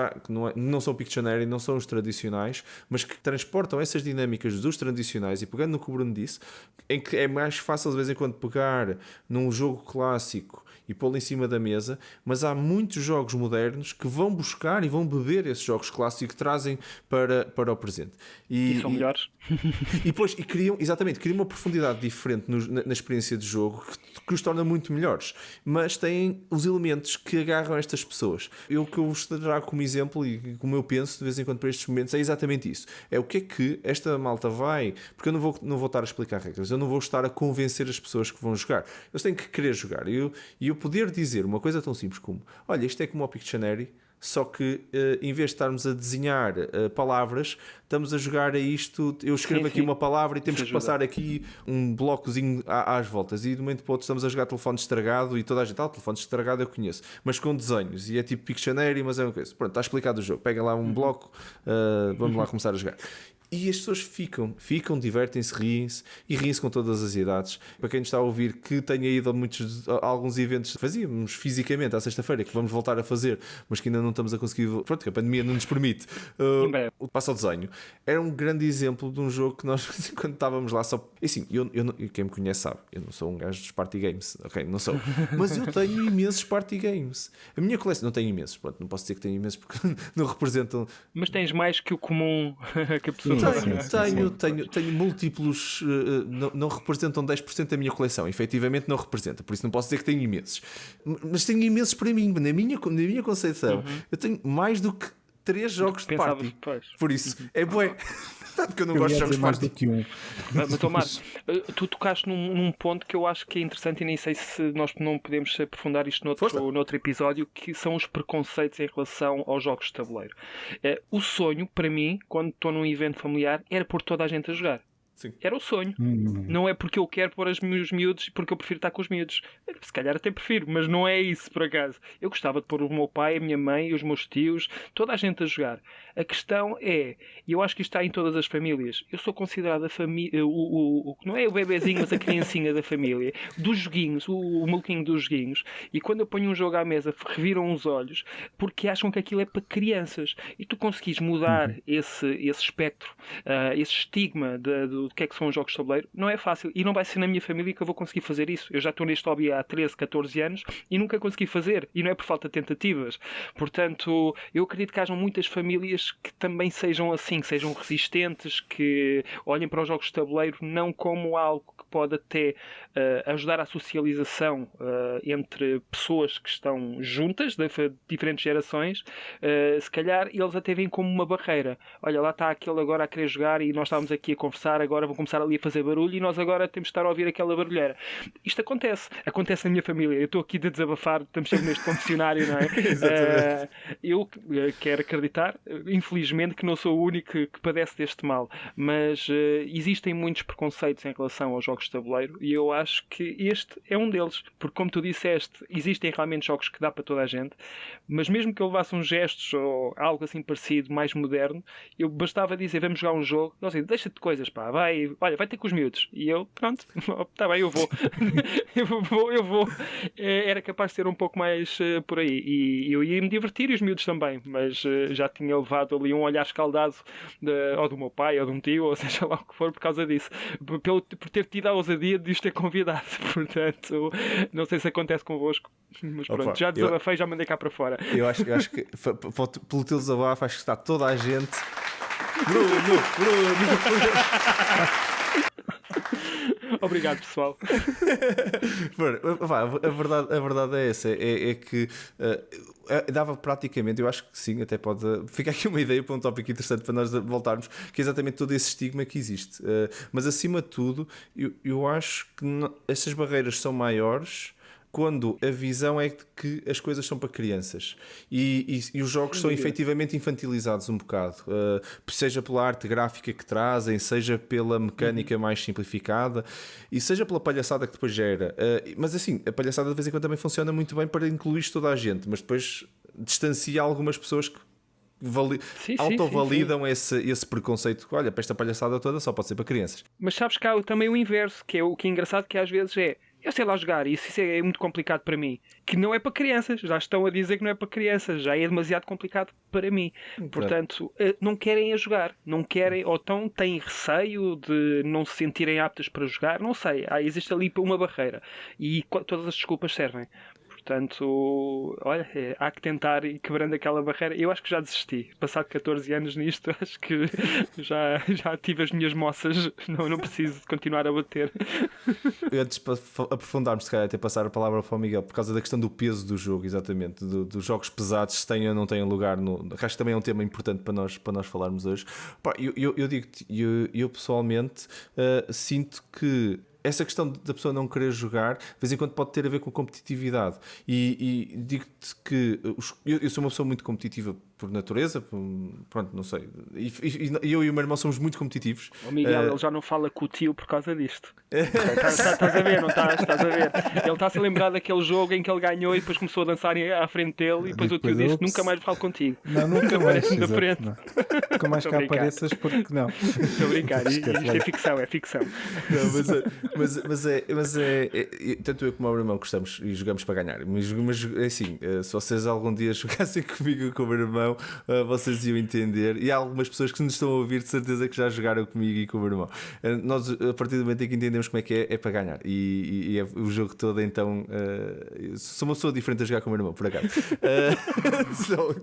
S1: não são Pictionary, não são os tradicionais, mas que transportam essas dinâmicas dos tradicionais. E pegando no que o Bruno disse, em que é mais fácil de vez em quando pegar num jogo clássico e pô-lo em cima da mesa, mas há muitos jogos modernos que vão buscar e vão beber esses jogos clássicos que trazem para o presente.
S3: E são melhores.
S1: E depois criam uma profundidade diferente na experiência de jogo que os torna muito melhores, mas têm os elementos que agarram estas pessoas. O que eu vos trago como exemplo e como eu penso de vez em quando para estes momentos é exatamente isso. É o que é que esta malta vai, porque eu não vou estar a explicar regras, eu não vou estar a convencer as pessoas que vão jogar, eles têm que querer jogar. E eu poder dizer uma coisa tão simples como: olha, isto é como o Pictionary, só que em vez de estarmos a desenhar palavras, estamos a jogar a isto. Eu escrevo aqui uma palavra e temos que passar aqui um blocozinho às voltas, e de um momento para o outro estamos a jogar telefone estragado, e toda a gente, telefone estragado eu conheço, mas com desenhos, e é tipo Pictionary, mas é uma coisa. Pronto, está explicado o jogo, pega lá um bloco, vamos lá começar a jogar. E as pessoas ficam, divertem-se, riem-se e riem-se com todas as idades. Para quem nos está a ouvir que tenha ido a alguns eventos que fazíamos fisicamente à sexta-feira, que vamos voltar a fazer, mas que ainda não estamos a conseguir, pronto, que a pandemia não nos permite, o Passo ao Desenho era um grande exemplo de um jogo que nós, quando estávamos lá, só. Assim, quem me conhece sabe, eu não sou um gajo dos party games, ok? Não sou, mas eu tenho imensos party games. A minha coleção, não tenho imensos, pronto, não posso dizer que tenho imensos porque não representam.
S3: Mas tens mais que o comum que a pessoa.
S1: Tenho múltiplos, não representam 10% da minha coleção, efetivamente não representa, por isso não posso dizer que tenho imensos, mas tenho imensos para mim, na minha conceito. Eu tenho mais do que 3 jogos de party, por isso é bué. Porque eu não gosto de jogos de
S2: mais
S1: party.
S2: do que um.
S3: Mas Tomás, tu tocaste num ponto que eu acho que é interessante, e nem sei se nós não podemos aprofundar isto noutro episódio, que são os preconceitos em relação aos jogos de tabuleiro. O sonho, para mim, quando estou num evento familiar, era pôr toda a gente a jogar.
S1: Sim.
S3: Era o sonho. Não é porque eu quero pôr os meus miúdos, porque eu prefiro estar com os miúdos. Se calhar até prefiro, mas não é isso, por acaso. Eu gostava de pôr o meu pai, a minha mãe, os meus tios, toda a gente a jogar. A questão é, e eu acho que isto está em todas as famílias, eu sou considerado a família, não é o bebezinho, mas a criancinha da família, dos joguinhos, o maluquinho dos joguinhos, e quando eu ponho um jogo à mesa, reviram os olhos, porque acham que aquilo é para crianças. E tu conseguis mudar esse espectro, esse estigma do que é que são os jogos de tabuleiro, não é fácil. E não vai ser na minha família que eu vou conseguir fazer isso. Eu já estou neste hobby há 13, 14 anos e nunca consegui fazer. E não é por falta de tentativas. Portanto, eu acredito que hajam muitas famílias que também sejam assim, que sejam resistentes, que olhem para os jogos de tabuleiro não como algo que pode até ajudar à socialização entre pessoas que estão juntas, de diferentes gerações. Se calhar eles até veem como uma barreira. Olha, lá está aquele agora a querer jogar e nós estávamos aqui a conversar, agora vou começar ali a fazer barulho e nós agora temos de estar a ouvir aquela barulheira. Isto acontece na minha família. Eu estou aqui de desabafar, estamos sempre neste confessionário, não é? Eu quero acreditar, infelizmente, que não sou o único que padece deste mal, mas existem muitos preconceitos em relação aos jogos de tabuleiro e eu acho que este é um deles, porque como tu disseste, existem realmente jogos que dá para toda a gente, mas mesmo que eu levasse uns gestos ou algo assim parecido, mais moderno, eu bastava dizer, vamos jogar um jogo, não sei, deixa-te de coisas, pá, vai ter com os miúdos. E eu, pronto, está bem, eu vou. eu vou. Era capaz de ser um pouco mais por aí. E eu ia me divertir e os miúdos também, mas já tinha levado ali um olhar escaldado ou do meu pai, ou de um tio, ou seja lá o que for, por causa disso. Por ter tido a ousadia de os ter convidado. Portanto, não sei se acontece convosco, mas pronto, já desabafei, já mandei cá para fora.
S1: Eu acho que pelo teu desabafo, acho que está toda a gente. Bruno.
S3: Obrigado, pessoal.
S1: A verdade é essa, é que dava praticamente, eu acho que sim, até pode ficar aqui uma ideia para um tópico interessante para nós voltarmos, que é exatamente todo esse estigma que existe. Mas acima de tudo, eu acho que essas barreiras são maiores quando a visão é de que as coisas são para crianças e os jogos são efetivamente infantilizados um bocado, seja pela arte gráfica que trazem, seja pela mecânica mais simplificada e seja pela palhaçada que depois gera. Mas assim, a palhaçada de vez em quando também funciona muito bem para incluir toda a gente, mas depois distancia algumas pessoas que autovalidam esse preconceito que, olha, para esta palhaçada toda só pode ser para crianças.
S3: Mas sabes que há também o inverso, que é o que é engraçado, que às vezes eu sei lá jogar, e isso é muito complicado para mim. Que não é para crianças, já estão a dizer que não é para crianças, já é demasiado complicado para mim. Portanto, não querem a jogar, não querem, ou então têm receio de não se sentirem aptas para jogar, não sei, existe ali uma barreira. E todas as desculpas servem. Portanto, olha, há que tentar ir quebrando aquela barreira. Eu acho que já desisti. Passado 14 anos nisto, acho que já tive as minhas moças. Não preciso de continuar a bater.
S1: Antes, para aprofundarmos, se calhar até passar a palavra para o Miguel, por causa da questão do peso do jogo, exatamente, dos jogos pesados, se têm ou não têm lugar no... Acho que também é um tema importante para nós falarmos hoje. Eu digo-te, eu pessoalmente sinto que essa questão da pessoa não querer jogar, de vez em quando pode ter a ver com competitividade. E digo-te que eu sou uma pessoa muito competitiva por natureza, pronto, não sei. E eu e o meu irmão somos muito competitivos.
S3: O Miguel, ele já não fala com o tio por causa disto. Estás a ver, não estás? Estás a ver? Ele está-se a lembrar daquele jogo em que ele ganhou e depois começou a dançar à frente dele e depois o tio disse, nunca mais falo contigo.
S2: Não, nunca mais.
S3: Na frente.
S2: Nunca mais cá apareças porque não.
S3: Estou a brincar, isto é ficção, é ficção.
S1: Não, mas tanto eu como o meu irmão gostamos e jogamos para ganhar. Mas assim, se vocês algum dia jogassem comigo e com o meu irmão, vocês iam entender. E há algumas pessoas que nos estão a ouvir de certeza que já jogaram comigo e com o meu irmão. Nós, a partir do momento em que entendemos como é que é para ganhar. E é o jogo todo, então. Sou uma pessoa diferente a jogar com o meu irmão, por acaso.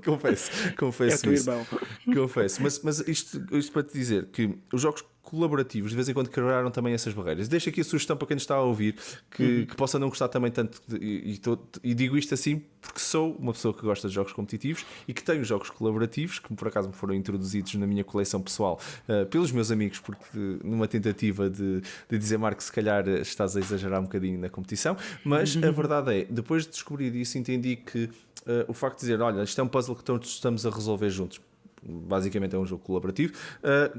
S1: Confesso.
S3: É teu irmão.
S1: Confesso. Mas isto para te dizer que os jogos colaborativos de vez em quando quebraram também essas barreiras. Deixo aqui a sugestão para quem nos está a ouvir que possa não gostar também tanto e digo isto assim porque sou uma pessoa que gosta de jogos competitivos e que tenho jogos colaborativos que por acaso me foram introduzidos na minha coleção pessoal pelos meus amigos, porque numa tentativa de dizer, Marco, se calhar estás a exagerar um bocadinho na competição, mas a verdade é, depois de descobrir isso, entendi que o facto de dizer, olha, isto é um puzzle que todos estamos a resolver juntos, basicamente é um jogo colaborativo,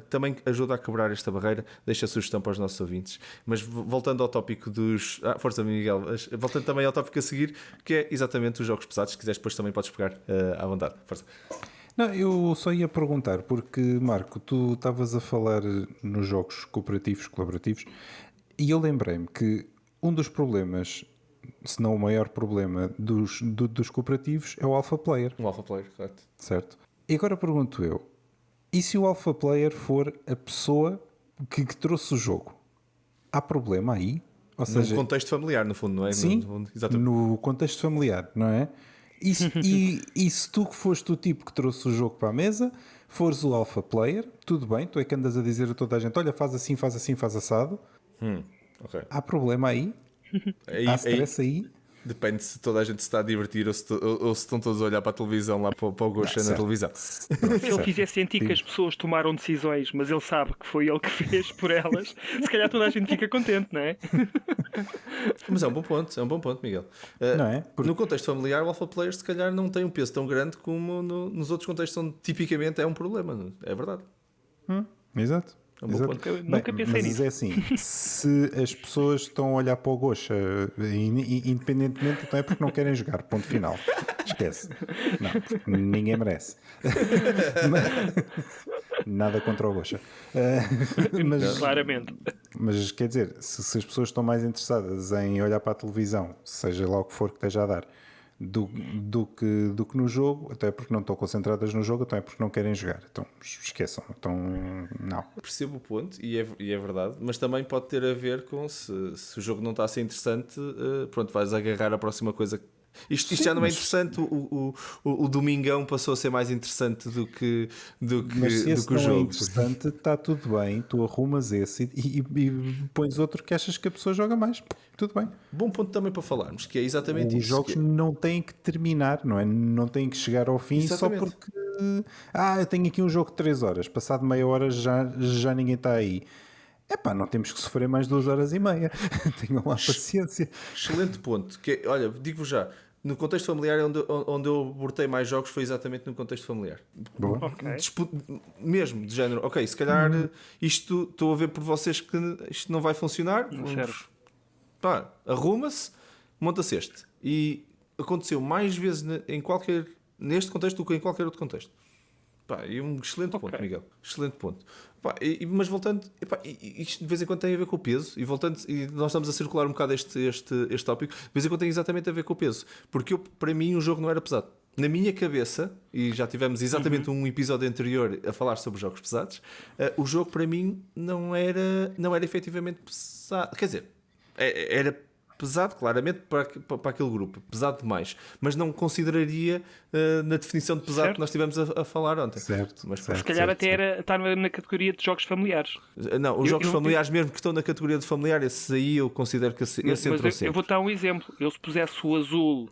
S1: também ajuda a quebrar esta barreira. Deixa a sugestão para os nossos ouvintes. Mas voltando ao tópico dos... força Miguel, voltando também ao tópico a seguir, que é exatamente os jogos pesados. Se quiseres depois também podes pegar à vontade. Força.
S2: Não, eu só ia perguntar, porque Marco, tu estavas a falar nos jogos cooperativos, colaborativos, e eu lembrei-me que um dos problemas, se não o maior problema dos cooperativos é o alpha player.
S1: Um alpha player, correto.
S2: Certo. E agora pergunto eu, e se o alpha player for a pessoa que trouxe o jogo? Há problema aí? Ou seja,
S1: no contexto familiar, no fundo, não é?
S2: Sim,
S1: Exatamente.
S2: no contexto familiar, não é? E se tu que foste o tipo que trouxe o jogo para a mesa, fores o alpha player, tudo bem, tu é que andas a dizer a toda a gente, olha, faz assim, faz assado.
S1: Okay.
S2: Há problema aí? Há stress aí?
S1: Depende se toda a gente se está a divertir ou se estão todos a olhar para a televisão, lá para o Gosha na televisão.
S3: Se ele fizesse sentir que as pessoas tomaram decisões, mas ele sabe que foi ele que fez por elas, se calhar toda a gente fica contente, não é?
S1: Mas é um bom ponto, Miguel.
S2: Não é?
S1: No contexto familiar, o alpha player se calhar não tem um peso tão grande como nos outros contextos onde tipicamente é um problema. É verdade.
S2: Exato.
S1: É um bom ponto.
S3: Eu nunca pensei
S2: mas
S3: nisso.
S2: é assim, se as pessoas estão a olhar para o Gosha, independentemente, então é porque não querem jogar, ponto final. Esquece. Não, porque ninguém merece. Nada contra o Gosha.
S3: Claramente.
S2: Mas quer dizer, se as pessoas estão mais interessadas em olhar para a televisão, seja lá o que for que esteja a dar, do que no jogo, até porque não estão concentradas no jogo, até porque não querem jogar. Então esqueçam. Então, não.
S1: Percebo o ponto e é verdade, mas também pode ter a ver com se o jogo não está a ser interessante, pronto, vais agarrar a próxima coisa. Isto já não é interessante. O Domingão passou a ser mais interessante do que o jogo.
S2: É interessante, está tudo bem, tu arrumas esse e pões outro que achas que a pessoa joga mais. Tudo bem.
S1: Bom ponto também para falarmos, que é exatamente
S2: Os
S1: isso.
S2: jogos não têm que terminar, não é? Não têm que chegar ao fim
S1: Exatamente.
S2: Só porque eu tenho aqui um jogo de 3 horas, passado meia hora já ninguém está aí. Não temos que sofrer mais 2 horas e meia. Tenham lá paciência.
S1: Excelente ponto. Olha, digo-vos já, no contexto familiar onde eu abortei mais jogos foi exatamente no contexto familiar.
S2: Boa.
S1: Mesmo, de género, ok, se calhar isto, estou a ver por vocês que isto não vai funcionar. Arruma-se, monta-se este. E aconteceu mais vezes neste contexto do que em qualquer outro contexto. E um excelente ponto, Miguel. Excelente ponto. Mas voltando, isto de vez em quando tem a ver com o peso. E voltando, e nós estamos a circular um bocado este tópico. De vez em quando tem exatamente a ver com o peso. Porque para mim o jogo não era pesado. Na minha cabeça, e já tivemos exatamente um episódio anterior a falar sobre jogos pesados, o jogo para mim não era efetivamente pesado. Quer dizer, era pesado, claramente, para aquele grupo. Pesado demais. Mas não consideraria na definição de pesado que nós estivemos a falar ontem.
S2: Certo.
S1: Mas,
S3: se calhar até está na categoria de jogos familiares.
S1: Não, os jogos familiares mesmo que estão na categoria de familiar, esses aí eu considero que esse entrou sempre.
S3: Eu vou dar um exemplo. Eu se pusesse o Azul,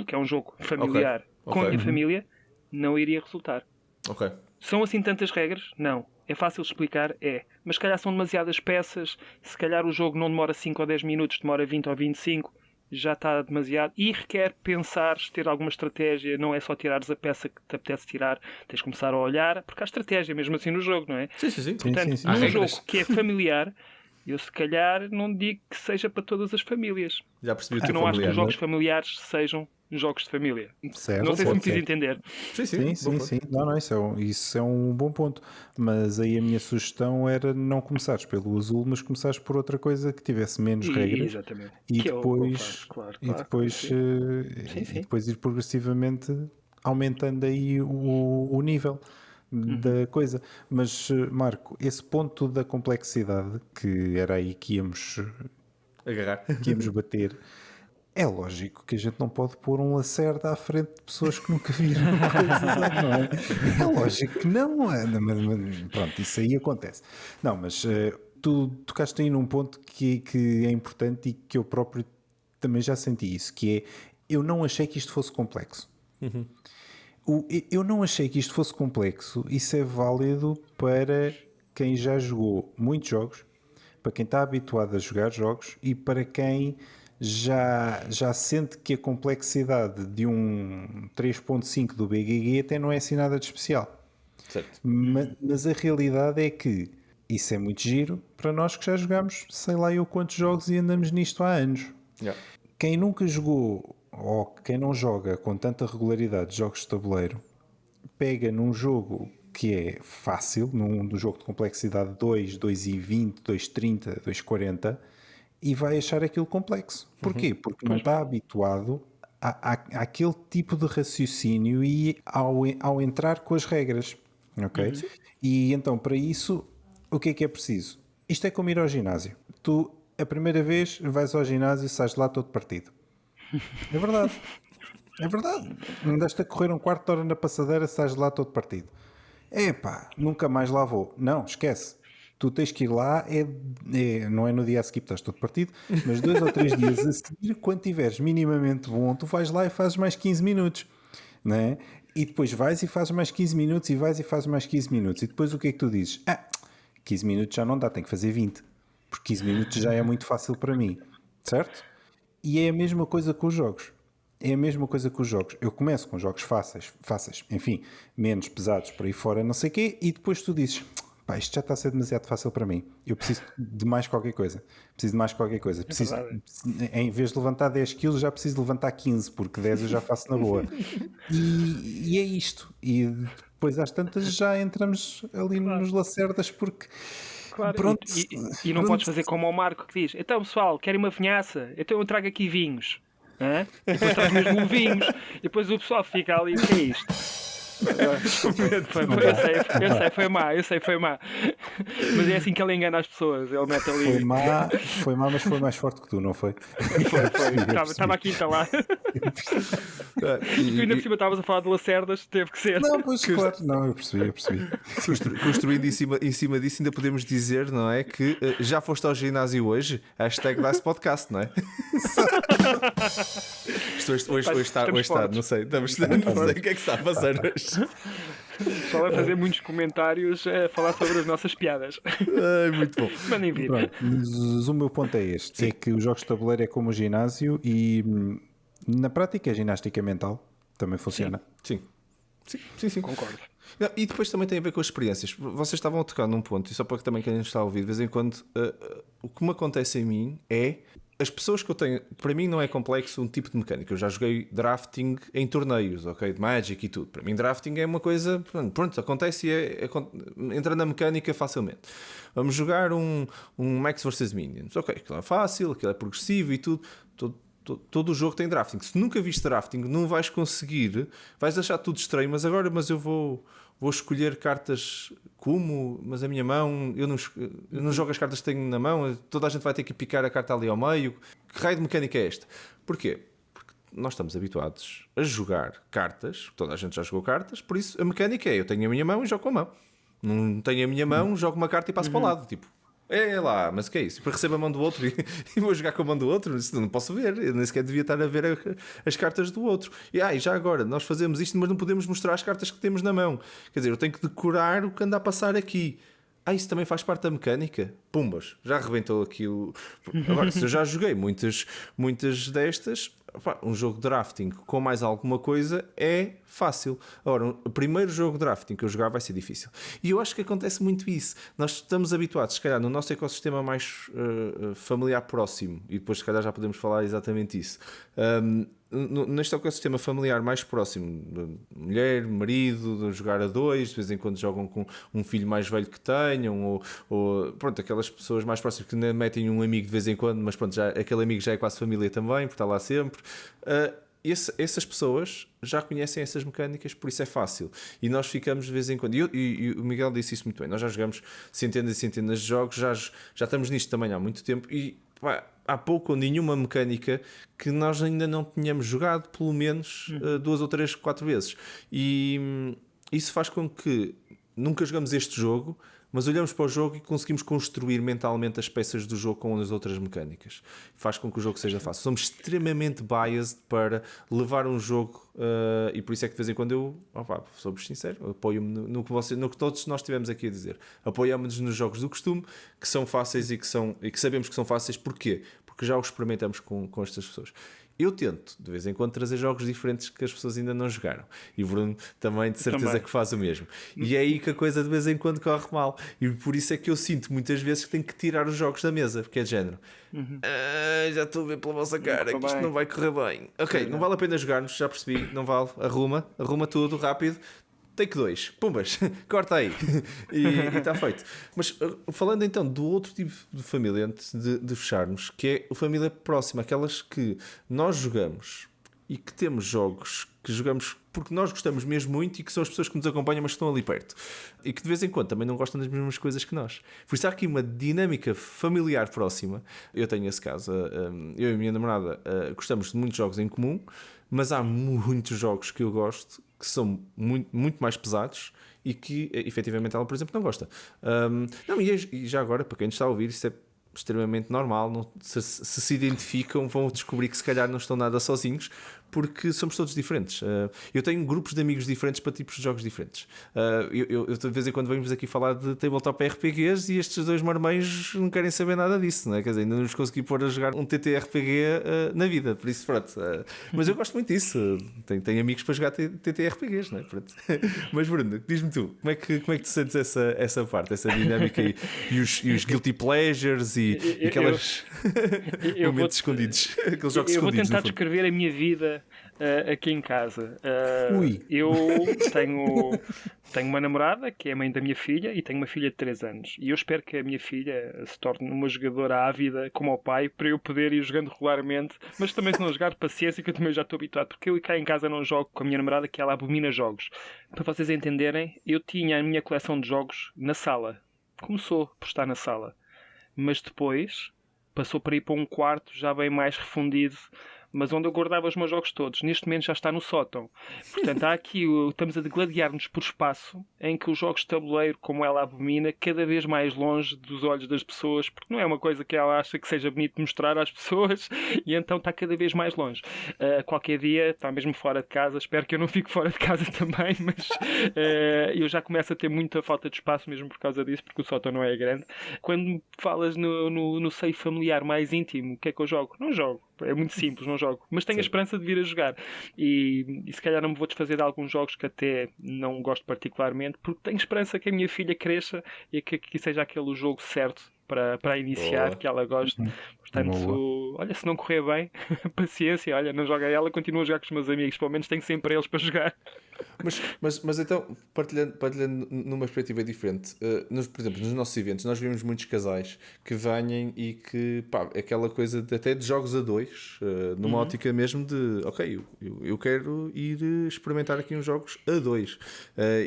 S3: que é um jogo familiar, com a minha família, não iria resultar.
S1: Ok.
S3: São assim tantas regras? Não. É fácil explicar? É. Mas se calhar são demasiadas peças, se calhar o jogo não demora 5 ou 10 minutos, demora 20 ou 25, já está demasiado. E requer pensares, ter alguma estratégia, não é só tirares a peça que te apetece tirar, tens de começar a olhar, porque há estratégia mesmo assim no jogo, não é?
S1: Sim, sim, sim.
S3: Portanto,
S2: sim.
S3: num jogo que é familiar, eu se calhar não digo que seja para todas as famílias.
S1: Já percebi o
S3: Eu
S1: teu
S3: não acho que
S1: familiar.
S3: os jogos familiares sejam jogos de família.
S2: Certo,
S3: Não sei se me
S2: pode
S3: fiz
S2: ser.
S3: entender.
S1: Sim, sim,
S2: Sim,
S1: bom
S2: sim,
S1: ponto.
S2: sim. Não, isso é um bom ponto. Mas aí a minha sugestão era não começares pelo azul, mas começares por outra coisa que tivesse menos regras
S3: Exatamente.
S2: e
S3: Que é o que eu
S2: depois,
S3: faço, claro.
S2: e depois,
S3: Sim.
S2: e
S3: Sim.
S2: depois ir progressivamente aumentando aí o nível da coisa. Mas, Marco, esse ponto da complexidade, que era aí
S1: Agarrar.
S2: que íamos bater. É lógico que a gente não pode pôr um Lacerda à frente de pessoas que nunca viram coisas, não é? É lógico que não é. Mas, pronto, isso aí acontece. Não, mas tu tocaste aí num ponto que é importante e que eu próprio também já senti isso, que é, eu não achei que isto fosse complexo. Eu não achei que isto fosse complexo. Isso é válido para quem já jogou muitos jogos, para quem está habituado a jogar jogos e para quem já sente que a complexidade de um 3.5 do BGG até não é assim nada de especial.
S1: Certo.
S2: Mas a realidade é que isso é muito giro para nós que já jogamos sei lá eu quantos jogos e andamos nisto há anos.
S1: Yeah.
S2: Quem nunca jogou ou quem não joga com tanta regularidade jogos de tabuleiro, pega num jogo que é fácil, num jogo de complexidade 2, 2,20, 2,30, 2,40 e vai achar aquilo complexo. Porquê? Porque não está habituado àquele tipo de raciocínio e ao entrar com as regras. Ok? E então, para isso, o que é preciso? Isto é como ir ao ginásio. Tu, a primeira vez, vais ao ginásio e sais de lá todo partido. É verdade. É verdade. Andaste a correr um quarto de hora na passadeira, sais de lá todo partido. Epá, nunca mais lá vou. Não, esquece. Tu tens que ir lá, não é no dia a seguir, estás todo partido, mas 2 ou 3 dias a seguir, quando tiveres minimamente bom, tu vais lá e fazes mais 15 minutos. Não é? E depois vais e fazes mais 15 minutos e vais e fazes mais 15 minutos. E depois o que é que tu dizes? 15 minutos já não dá, tenho que fazer 20. Porque 15 minutos já é muito fácil para mim. Certo? E é a mesma coisa com os jogos. É a mesma coisa com os jogos. Eu começo com jogos fáceis, enfim, menos pesados por aí fora, não sei o quê, e depois tu dizes, pá, isto já está a ser demasiado fácil para mim. Eu preciso de mais qualquer coisa. Em vez de levantar 10 kg, já preciso de levantar 15, porque 10 eu já faço na boa. E é isto. E depois às tantas já entramos ali nos lacerdas, porque...
S3: Claro,
S2: Pronto,
S3: e não podes fazer como o Marco que diz: então pessoal, querem uma vinhaça? Então eu trago aqui vinhos. Hã? E depois traz mesmo vinhos. E depois o pessoal fica ali: o que é isto? Eu sei, foi má. Mas é assim que ele engana as pessoas. Ele mete ali.
S2: Foi má, mas foi mais forte que tu, não foi?
S3: Estava aqui instalado. E ainda por cima estavas a falar de lacerdas, teve que ser.
S2: Não, pois claro, não, eu percebi.
S1: Construindo em cima disso, ainda podemos dizer, não é? Que já foste ao ginásio hoje? Hashtag Dice Podcast, não é? Hoje está, não sei. Não sei o que é que está a passar hoje.
S3: Só vai fazer muitos comentários a falar sobre as nossas piadas.
S1: Ai, muito bom.
S3: Mandem vir.
S2: Pronto, mas o meu ponto é este:
S1: Sim.
S2: é que os jogos de tabuleiro é como o ginásio e na prática a ginástica mental também funciona.
S1: Sim.
S3: Concordo.
S1: Não, e depois também tem a ver com as experiências. Vocês estavam a tocar num ponto, e só para que também quem nos está a ouvir, de vez em quando, o que me acontece em mim é as pessoas que eu tenho. Para mim, não é complexo um tipo de mecânica. Eu já joguei drafting em torneios, ok? De Magic e tudo. Para mim, drafting é uma coisa. Pronto, acontece e entra na mecânica facilmente. Vamos jogar um Max vs Minions, ok? Aquilo é fácil, aquilo é progressivo e tudo. Todo o jogo tem drafting. Se nunca viste drafting, não vais conseguir, vais achar tudo estranho, mas eu vou escolher cartas como, mas a minha mão, eu não jogo as cartas que tenho na mão, toda a gente vai ter que picar a carta ali ao meio. Que raio de mecânica é esta? Porquê? Porque nós estamos habituados a jogar cartas, toda a gente já jogou cartas, por isso a mecânica é, eu tenho a minha mão e jogo com a mão. Não tenho a minha mão, jogo uma carta e passo para o lado, tipo. É lá, mas o que é isso? Depois recebo a mão do outro e vou jogar com a mão do outro? Isso não posso ver, eu nem sequer devia estar a ver as cartas do outro. E já agora, nós fazemos isto, mas não podemos mostrar as cartas que temos na mão. Quer dizer, eu tenho que decorar o que anda a passar aqui. Isso também faz parte da mecânica? Pumbas, já arrebentou aqui o... Agora, se eu já joguei muitas destas, um jogo de drafting com mais alguma coisa é fácil. Agora, o primeiro jogo de drafting que eu jogar vai ser difícil. E eu acho que acontece muito isso. Nós estamos habituados, se calhar, no nosso ecossistema mais familiar próximo, e depois se calhar já podemos falar exatamente isso. Neste ecossistema familiar mais próximo, de mulher, marido, de jogar a dois, de vez em quando jogam com um filho mais velho que tenham, ou pronto, aquelas pessoas mais próximas que ainda metem um amigo de vez em quando, mas pronto, aquele amigo já é quase família também, porque está lá sempre. Essas pessoas já conhecem essas mecânicas, por isso é fácil. E nós ficamos de vez em quando. E o Miguel disse isso muito bem. Nós já jogamos centenas e centenas de jogos, já estamos nisto também há muito tempo. E há pouco ou nenhuma mecânica que nós ainda não tínhamos jogado, pelo menos 2 ou 3, 4 vezes. E isso faz com que nunca jogamos este jogo, mas olhamos para o jogo e conseguimos construir mentalmente as peças do jogo com as outras mecânicas. Faz com que o jogo seja fácil. Somos extremamente biased para levar um jogo e por isso é que de vez em quando eu, sou-vos sincero, apoio-me no que todos nós tivemos aqui a dizer. Apoiamos-nos nos jogos do costume, que são fáceis e que sabemos que são fáceis. Porquê? Porque já os experimentamos com estas pessoas. Eu tento, de vez em quando, trazer jogos diferentes que as pessoas ainda não jogaram. E o Bruno também, de certeza, que faz o mesmo. E é aí que a coisa de vez em quando corre mal. E por isso é que eu sinto muitas vezes que tenho que tirar os jogos da mesa, porque é de género. Já estou a ver pela vossa cara que isto não vai correr bem. Ok, não vale a pena jogar-nos, já percebi, não vale. Arruma tudo, rápido. Take 2, pumbas, corta aí e está feito. Mas falando então do outro tipo de família, antes de fecharmos, que é a família próxima, aquelas que nós jogamos e que temos jogos que jogamos porque nós gostamos mesmo muito e que são as pessoas que nos acompanham, mas que estão ali perto e que de vez em quando também não gostam das mesmas coisas que nós. Por isso há aqui uma dinâmica familiar próxima. Eu tenho esse caso, eu e a minha namorada gostamos de muitos jogos em comum, mas há muitos jogos que eu gosto que são muito mais pesados e que efetivamente ela, por exemplo, não gosta. E já agora, para quem nos está a ouvir, isso é extremamente normal. Não, se identificam, vão descobrir que se calhar não estão nada sozinhos, porque somos todos diferentes. Eu tenho grupos de amigos diferentes para tipos de jogos diferentes. Eu de vez em quando venho-vos aqui falar de tabletop RPGs e estes dois marmães não querem saber nada disso, não é? Quer dizer, ainda não nos consegui pôr a jogar um TTRPG na vida, por isso pronto. Mas eu gosto muito disso. Tenho amigos para jogar TTRPGs, não é? Pronto. Mas Bruno, diz-me tu, como é que tu sentes essa parte, essa dinâmica e os guilty pleasures e aquelas momentos escondidos, aqueles jogos escondidos?
S3: Eu vou tentar descrever a minha vida aqui em casa. Eu tenho uma namorada que é a mãe da minha filha e tenho uma filha de 3 anos. E eu espero que a minha filha se torne uma jogadora ávida como o pai para eu poder ir jogando regularmente. Mas também se não jogar, paciência, que eu também já estou habituado. Porque eu cá em casa não jogo com a minha namorada, que ela abomina jogos. Para vocês entenderem, eu tinha a minha coleção de jogos na sala. Começou por estar na sala. Mas depois passou para ir para um quarto já bem mais refundido, mas onde eu guardava os meus jogos todos. Neste momento já está no sótão. Portanto, estamos a degladiar-nos por espaço em que os jogos de tabuleiro, como ela abomina, cada vez mais longe dos olhos das pessoas, porque não é uma coisa que ela acha que seja bonito de mostrar às pessoas, e então está cada vez mais longe. Qualquer dia está mesmo fora de casa, espero que eu não fique fora de casa também, mas eu já começo a ter muita falta de espaço mesmo por causa disso, porque o sótão não é grande. Quando falas no seio familiar mais íntimo, o que é que eu jogo? Não jogo. É muito simples, não jogo. Mas tenho a esperança de vir a jogar. E se calhar não me vou desfazer de alguns jogos que até não gosto particularmente, porque tenho esperança que a minha filha cresça e que seja aquele jogo certo para iniciar, que ela goste. Portanto, olha, se não correr bem, paciência, olha, não joga ela, continuo a jogar com os meus amigos. Pelo menos tenho sempre eles para jogar.
S1: Mas então, partilhando numa perspectiva diferente, por exemplo, nos nossos eventos, nós vemos muitos casais que venham e que, aquela coisa até de jogos a dois, numa ótica mesmo de, ok, eu quero ir experimentar aqui uns jogos a dois,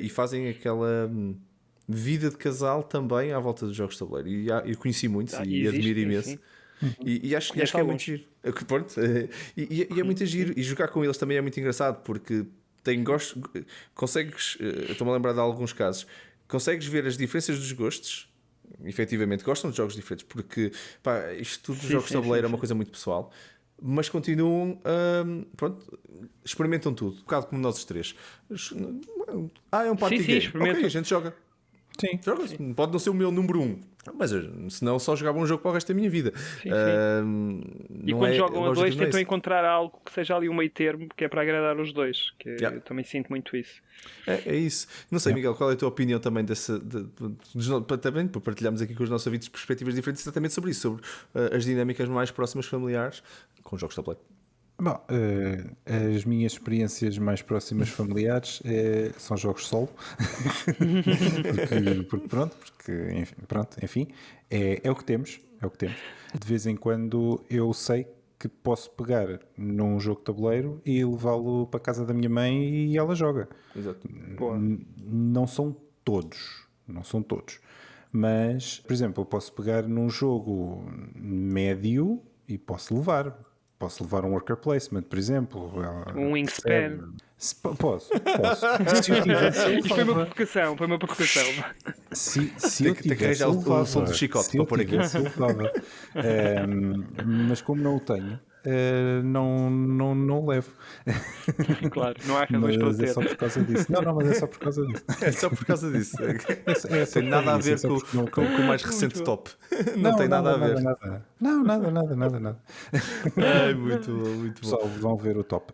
S1: e fazem aquela vida de casal também à volta dos jogos de tabuleiro. E eu conheci muitos e admiro imenso. E acho que é muito giro. Pronto, e é muito giro. E jogar com eles também é muito engraçado, porque consegues, estou-me a lembrar de alguns casos, consegues ver as diferenças dos gostos efetivamente gostam de jogos diferentes, porque pá, isto tudo de
S3: Sim,
S1: jogos de
S3: sim,
S1: tabuleiro é
S3: sim,
S1: uma coisa muito pessoal, mas continuam, pronto, experimentam tudo, um bocado como nós os três. É um party
S3: sim,
S1: game,
S3: experimento.
S1: ok, a gente joga.
S2: Sim.
S1: Joga-se. Pode não ser o meu número 1, mas senão só jogava um jogo para o resto da minha vida.
S3: Sim, sim. E
S1: Não
S3: quando
S1: é,
S3: jogam
S1: o
S3: a dois,
S1: objetivo não é
S3: tentam
S1: esse.
S3: encontrar algo que seja ali um meio termo, que é para agradar os dois. Que
S1: Yeah.
S3: eu também sinto muito isso.
S1: É isso. Não sei, Miguel, qual é a tua opinião também também para partilharmos aqui com os nossos ouvintes perspectivas diferentes exatamente sobre isso, sobre as dinâmicas mais próximas familiares com jogos de tabuleiro.
S2: Bom, as minhas experiências mais próximas familiares são jogos solo. Enfim, é o que temos, é o que temos. De vez em quando eu sei que posso pegar num jogo de tabuleiro e levá-lo para a casa da minha mãe e ela joga.
S1: Exato.
S3: Boa.
S2: Não são todos, não são todos. Mas, por exemplo, eu posso pegar num jogo médio e posso levar. Posso levar um worker placement, por exemplo.
S3: Um Wingspan.
S2: Posso. Se eu tivesse, eu
S3: Isto foi uma
S2: levava.
S3: provocação, foi uma provocação.
S2: Se eu
S1: Tem que
S2: tivesse,
S1: arranjar
S2: eu
S1: o
S2: levava.
S1: som do chicote
S2: Se eu
S1: para pôr aqui.
S2: tivesse, eu levava. Mas como não o tenho, não levo.
S3: Claro, não há razões para o
S2: Mas é
S3: ter.
S2: só por causa disso. Não, mas é só por causa disso.
S1: É só por causa disso.
S2: É só
S1: Tem
S2: por
S1: nada
S2: causa
S1: a
S2: disso, é
S1: ver
S2: só
S1: com,
S2: porque não
S1: com
S2: tenho.
S1: o mais recente
S3: Muito
S1: top. Não tem nada a ver.
S2: Nada. Não, nada.
S1: Ai, muito bom, muito bom.
S2: Pessoal, vão ver o top.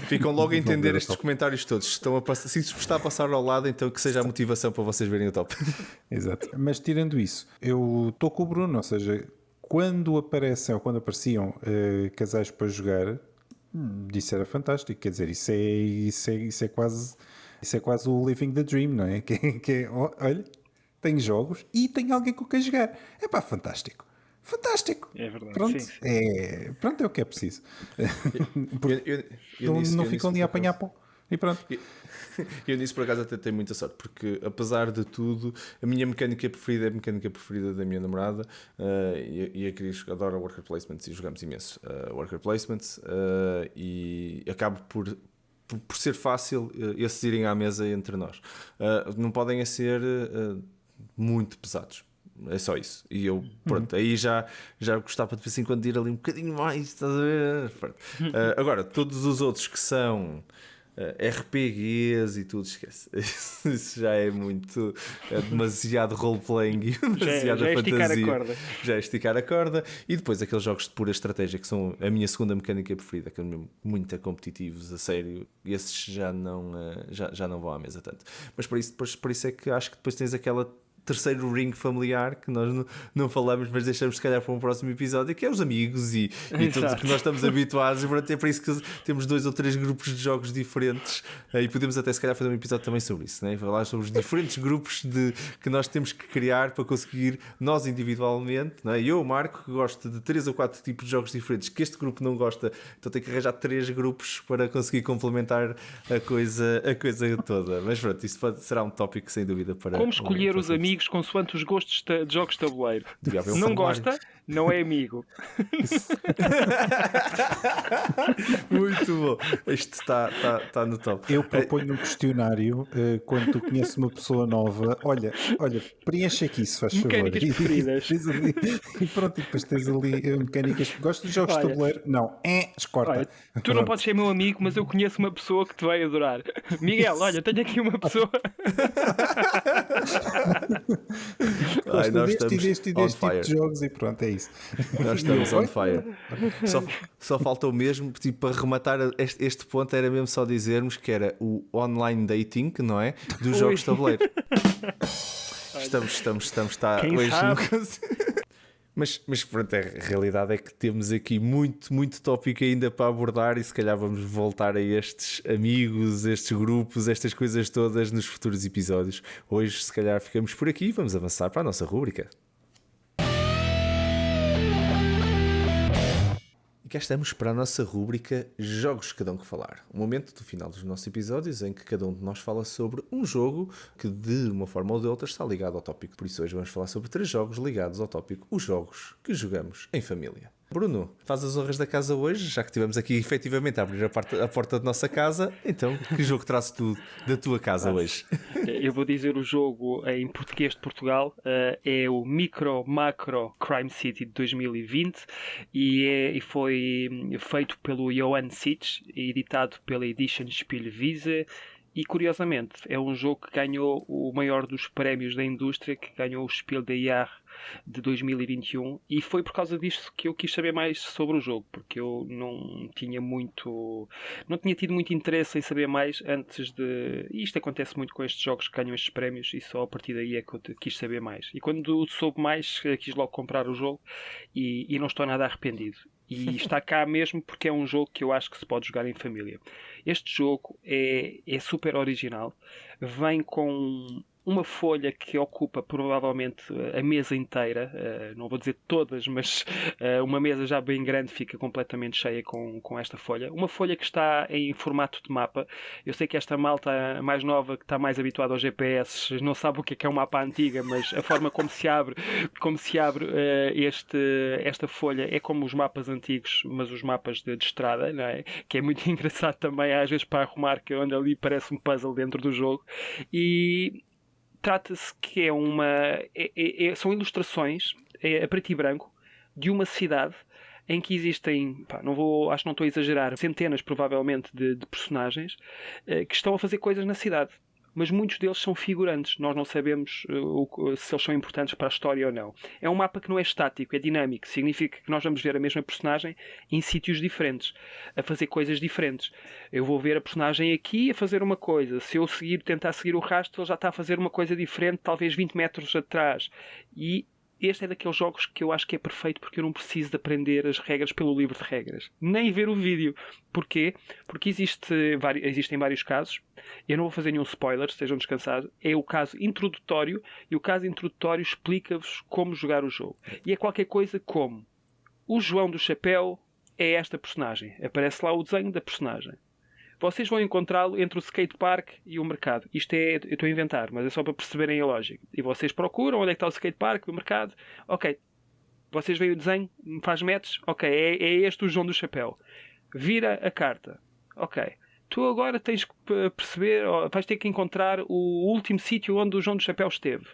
S1: Ficam logo a
S2: Vão
S1: entender
S2: ver o
S1: estes
S2: top.
S1: comentários todos. Se isso está a passar ao lado, então que seja a motivação para vocês verem o top.
S2: Exato. Mas tirando isso, eu estou com o Bruno, ou seja, quando aparecem ou quando apareciam casais para jogar, isso era fantástico. Quer dizer, isso é quase o living the dream, não é? Olha, tem jogos e tem alguém com quem jogar. É pá, fantástico. Fantástico.
S3: É verdade,
S2: Pronto,
S3: sim.
S2: pronto, é o que é preciso.
S1: Eu
S2: Não
S1: nisso
S2: ficam ali
S1: por
S2: a apanhar
S1: acaso-
S2: pão. E pronto.
S1: Eu nisso por acaso até tenho muita sorte, porque apesar de tudo, a minha mecânica preferida é a mecânica preferida da minha namorada, e a Cris adora worker placements e jogamos imenso worker placements, e acabo por ser fácil esses irem à mesa entre nós. Não podem ser muito pesados. É só isso. E eu, pronto, aí já gostava de vez em quando de ir ali um bocadinho mais, estás a ver? Pronto. Agora, todos os outros que são RPGs e tudo, esquece. Isso já é muito. É demasiado roleplaying e demasiada
S3: já é esticar a
S1: fantasia.
S3: corda.
S1: Já é esticar a corda. E depois aqueles jogos de pura estratégia que são a minha segunda mecânica preferida, que são mesmo muito competitivos, a sério. Esses já não vão à mesa tanto. Mas por isso é que acho que depois tens aquela terceiro ring familiar que nós não falamos, mas deixamos se calhar para um próximo episódio, que é os amigos e tudo
S3: Exato.
S1: que nós estamos habituados, e pronto, é para isso que temos 2 ou 3 grupos de jogos diferentes, e podemos até se calhar fazer um episódio também sobre isso, né? Falar sobre os diferentes grupos que nós temos que criar para conseguir nós individualmente, né? Eu, Marco, que gosto de 3 ou 4 tipos de jogos diferentes que este grupo não gosta, então tenho que arranjar 3 grupos para conseguir complementar a coisa toda. Mas pronto, isso será um tópico sem dúvida para
S3: Como escolher
S1: um
S3: os
S1: próximo
S3: amigos consoante os gostos de jogos de tabuleiro?
S1: Devia haver um
S3: Se não
S1: formulário.
S3: gosta, não é amigo.
S1: Muito bom. Isto está no top.
S2: Eu proponho um questionário quando tu conheces uma pessoa nova. Olha, preenche aqui se faz favor.
S3: Mecânicas preferidas.
S2: Tens ali, e pronto, e depois tens ali mecânicas. Gostas de jogos de
S3: Olha.
S2: tabuleiro? Não, escorta.
S3: Olha, tu não podes ser meu amigo, mas eu conheço uma pessoa que te vai adorar. Miguel, olha, tenho aqui uma pessoa.
S1: Ai, nós estamos
S2: deste
S1: on
S2: tipo
S1: fire.
S2: de jogos e pronto, é isso.
S1: Nós estamos on fire. Só faltou mesmo, tipo, para rematar este ponto, era mesmo só dizermos que era o online dating, não é? Dos jogos de tabuleiro. Está
S3: Quem
S1: hoje
S3: sabe?
S1: Mas pronto, a realidade é que temos aqui muito tópico ainda para abordar e se calhar vamos voltar a estes amigos, estes grupos, estas coisas todas nos futuros episódios. Hoje se calhar ficamos por aqui e vamos avançar para a nossa rúbrica. E cá estamos para a nossa rúbrica Jogos que dão que falar. Um momento do final dos nossos episódios em que cada um de nós fala sobre um jogo que de uma forma ou de outra está ligado ao tópico. Por isso hoje vamos falar sobre 3 jogos ligados ao tópico, os jogos que jogamos em família. Bruno, faz as honras da casa hoje, já que estivemos aqui efetivamente a abrir a porta da nossa casa. Então, que jogo trazes tu da tua casa hoje?
S3: Eu vou dizer o jogo em português de Portugal, é o Micro Macro Crime City de 2020 e foi feito pelo Johan Sitch e editado pela Edition Spielwiese. E curiosamente é um jogo que ganhou o maior dos prémios da indústria, que ganhou o Spiel des Jahres de 2021, e foi por causa disto que eu quis saber mais sobre o jogo, porque eu não tinha tido muito interesse em saber mais antes de... E isto acontece muito com estes jogos que ganham estes prémios, e só a partir daí é que eu quis saber mais. E quando soube mais, quis logo comprar o jogo e não estou nada arrependido. E está cá mesmo porque é um jogo que eu acho que se pode jogar em família. Este jogo é super original. Vem com uma folha que ocupa provavelmente a mesa inteira. Não vou dizer todas, mas uma mesa já bem grande fica completamente cheia com esta folha. Uma folha que está em formato de mapa. Eu sei que esta malta mais nova, que está mais habituada aos GPS, não sabe o que é um mapa antiga, mas a forma como se abre esta folha é como os mapas antigos, mas os mapas de estrada, não é? Que é muito engraçado também, às vezes para arrumar, que onde ali parece um puzzle dentro do jogo. E trata-se que são ilustrações a preto e branco de uma cidade em que existem, acho que não estou a exagerar, centenas provavelmente de personagens que estão a fazer coisas na cidade. Mas muitos deles são figurantes. Nós não sabemos se eles são importantes para a história ou não. É um mapa que não é estático, é dinâmico. Significa que nós vamos ver a mesma personagem em sítios diferentes, a fazer coisas diferentes. Eu vou ver a personagem aqui a fazer uma coisa. Se eu tentar seguir o rastro, ele já está a fazer uma coisa diferente, talvez 20 metros atrás. E este é daqueles jogos que eu acho que é perfeito porque eu não preciso de aprender as regras pelo livro de regras. Nem ver o vídeo. Porquê? Porque existem vários casos. Eu não vou fazer nenhum spoiler, estejam descansados. É o caso introdutório e o caso introdutório explica-vos como jogar o jogo. E é qualquer coisa como o João do Chapéu é esta personagem. Aparece lá o desenho da personagem. Vocês vão encontrá-lo entre o skatepark e o mercado. Isto eu estou a inventar, mas é só para perceberem a lógica. E vocês procuram onde é que está o skatepark e o mercado. Ok. Vocês veem o desenho, faz match. Ok, é este o João do Chapéu. Vira a carta. Ok. Tu agora tens que perceber, vais ter que encontrar o último sítio onde o João do Chapéu esteve.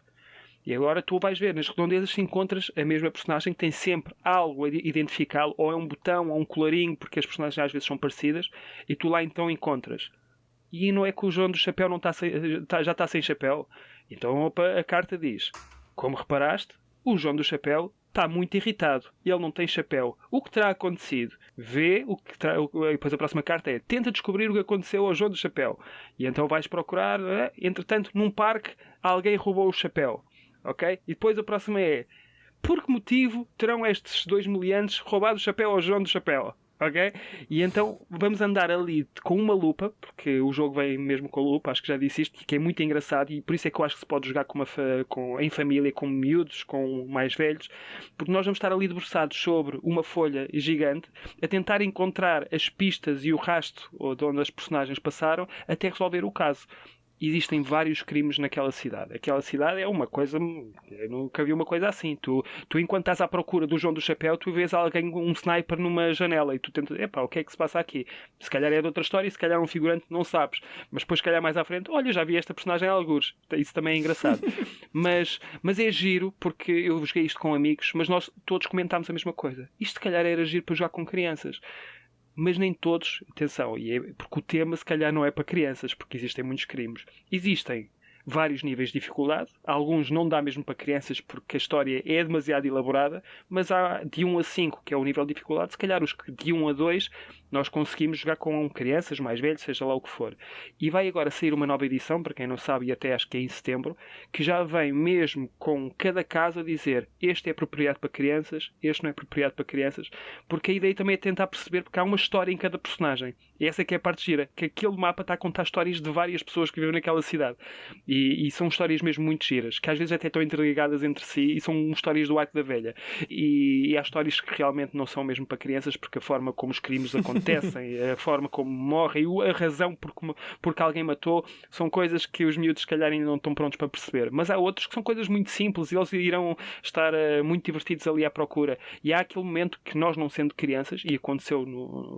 S3: E agora tu vais ver nas redondezas se encontras a mesma personagem que tem sempre algo a identificá-lo, ou é um botão, ou um colarinho, porque as personagens às vezes são parecidas, e tu lá então encontras. E não é que o João do Chapéu não já está sem chapéu. Então a carta diz: como reparaste, o João do Chapéu está muito irritado. Ele não tem chapéu. O que terá acontecido? Vê o que depois a próxima carta é: tenta descobrir o que aconteceu ao João do Chapéu. E então vais procurar. Entretanto, num parque, alguém roubou o chapéu. Ok? E depois a próxima é: por que motivo terão estes dois meliantes roubado o chapéu ao João do Chapéu? Ok? E então vamos andar ali com uma lupa, porque o jogo vem mesmo com a lupa, acho que já disse isto, que é muito engraçado, e por isso é que eu acho que se pode jogar em família, com miúdos, com mais velhos, porque nós vamos estar ali debruçados sobre uma folha gigante, a tentar encontrar as pistas e o rastro de onde as personagens passaram, até resolver o caso. Existem vários crimes naquela cidade. Aquela cidade é uma coisa... Eu nunca vi uma coisa assim. Tu enquanto estás à procura do João do Chapéu, tu vês alguém com um sniper numa janela e tu tentas... o que é que se passa aqui? Se calhar é de outra história, se calhar é um figurante, não sabes. Mas depois, se calhar mais à frente, olha, já vi esta personagem em algures. Isso também é engraçado. mas é giro, porque eu joguei isto com amigos, mas nós todos comentámos a mesma coisa. Isto, se calhar, era giro para jogar com crianças. Mas nem todos, atenção, porque o tema se calhar não é para crianças, porque existem muitos crimes. Existem vários níveis de dificuldade, alguns não dá mesmo para crianças porque a história é demasiado elaborada, mas há de 1 a 5, que é o nível de dificuldade, se calhar os de 1 a 2 nós conseguimos jogar com crianças mais velhos, seja lá o que for. E vai agora sair uma nova edição, para quem não sabe, e até acho que é em setembro, que já vem mesmo com cada caso a dizer: este é apropriado para crianças, este não é apropriado para crianças, porque a ideia também é tentar perceber, porque há uma história em cada personagem. E essa é que é a parte gira, que aquele mapa está a contar histórias de várias pessoas que vivem naquela cidade. E são histórias mesmo muito giras, que às vezes até estão interligadas entre si e são histórias do arco da velha. E há histórias que realmente não são mesmo para crianças, porque a forma como os crimes acontecem, a forma como morrem, a razão porque alguém matou, são coisas que os miúdos se calhar ainda não estão prontos para perceber. Mas há outros que são coisas muito simples e eles irão estar muito divertidos ali à procura. E há aquele momento que nós, não sendo crianças, e aconteceu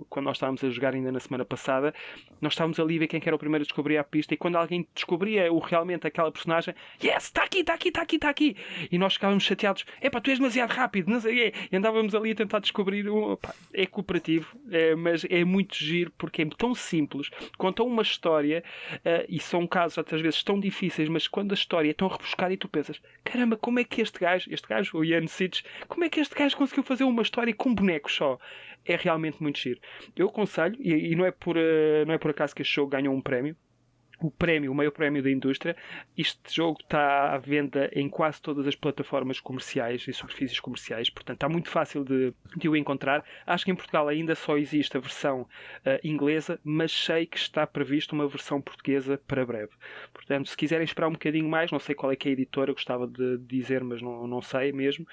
S3: quando nós estávamos a jogar ainda na semana passada, nós estávamos ali a ver quem que era o primeiro a descobrir a pista, e quando alguém descobria realmente aquela personagem, yes, está aqui, está aqui, está aqui, está aqui, e nós ficávamos chateados, epá, tu és demasiado rápido, não sei, e andávamos ali a tentar descobrir. É cooperativo, mas é muito giro porque é tão simples, contam uma história, e são casos às vezes tão difíceis, mas quando a história é tão rebuscada e tu pensas, caramba, como é que este gajo, o Ian Sitch, como é que este gajo conseguiu fazer uma história com bonecos só? É realmente muito giro. Eu aconselho, e não é por acaso que este jogo ganhou um prémio. O maior prémio da indústria. Este jogo está à venda em quase todas as plataformas comerciais e superfícies comerciais, portanto está muito fácil de o encontrar. Acho que em Portugal ainda só existe a versão inglesa, mas sei que está prevista uma versão portuguesa para breve. Portanto, se quiserem esperar um bocadinho mais, não sei qual é que é a editora, gostava de dizer, mas não sei mesmo,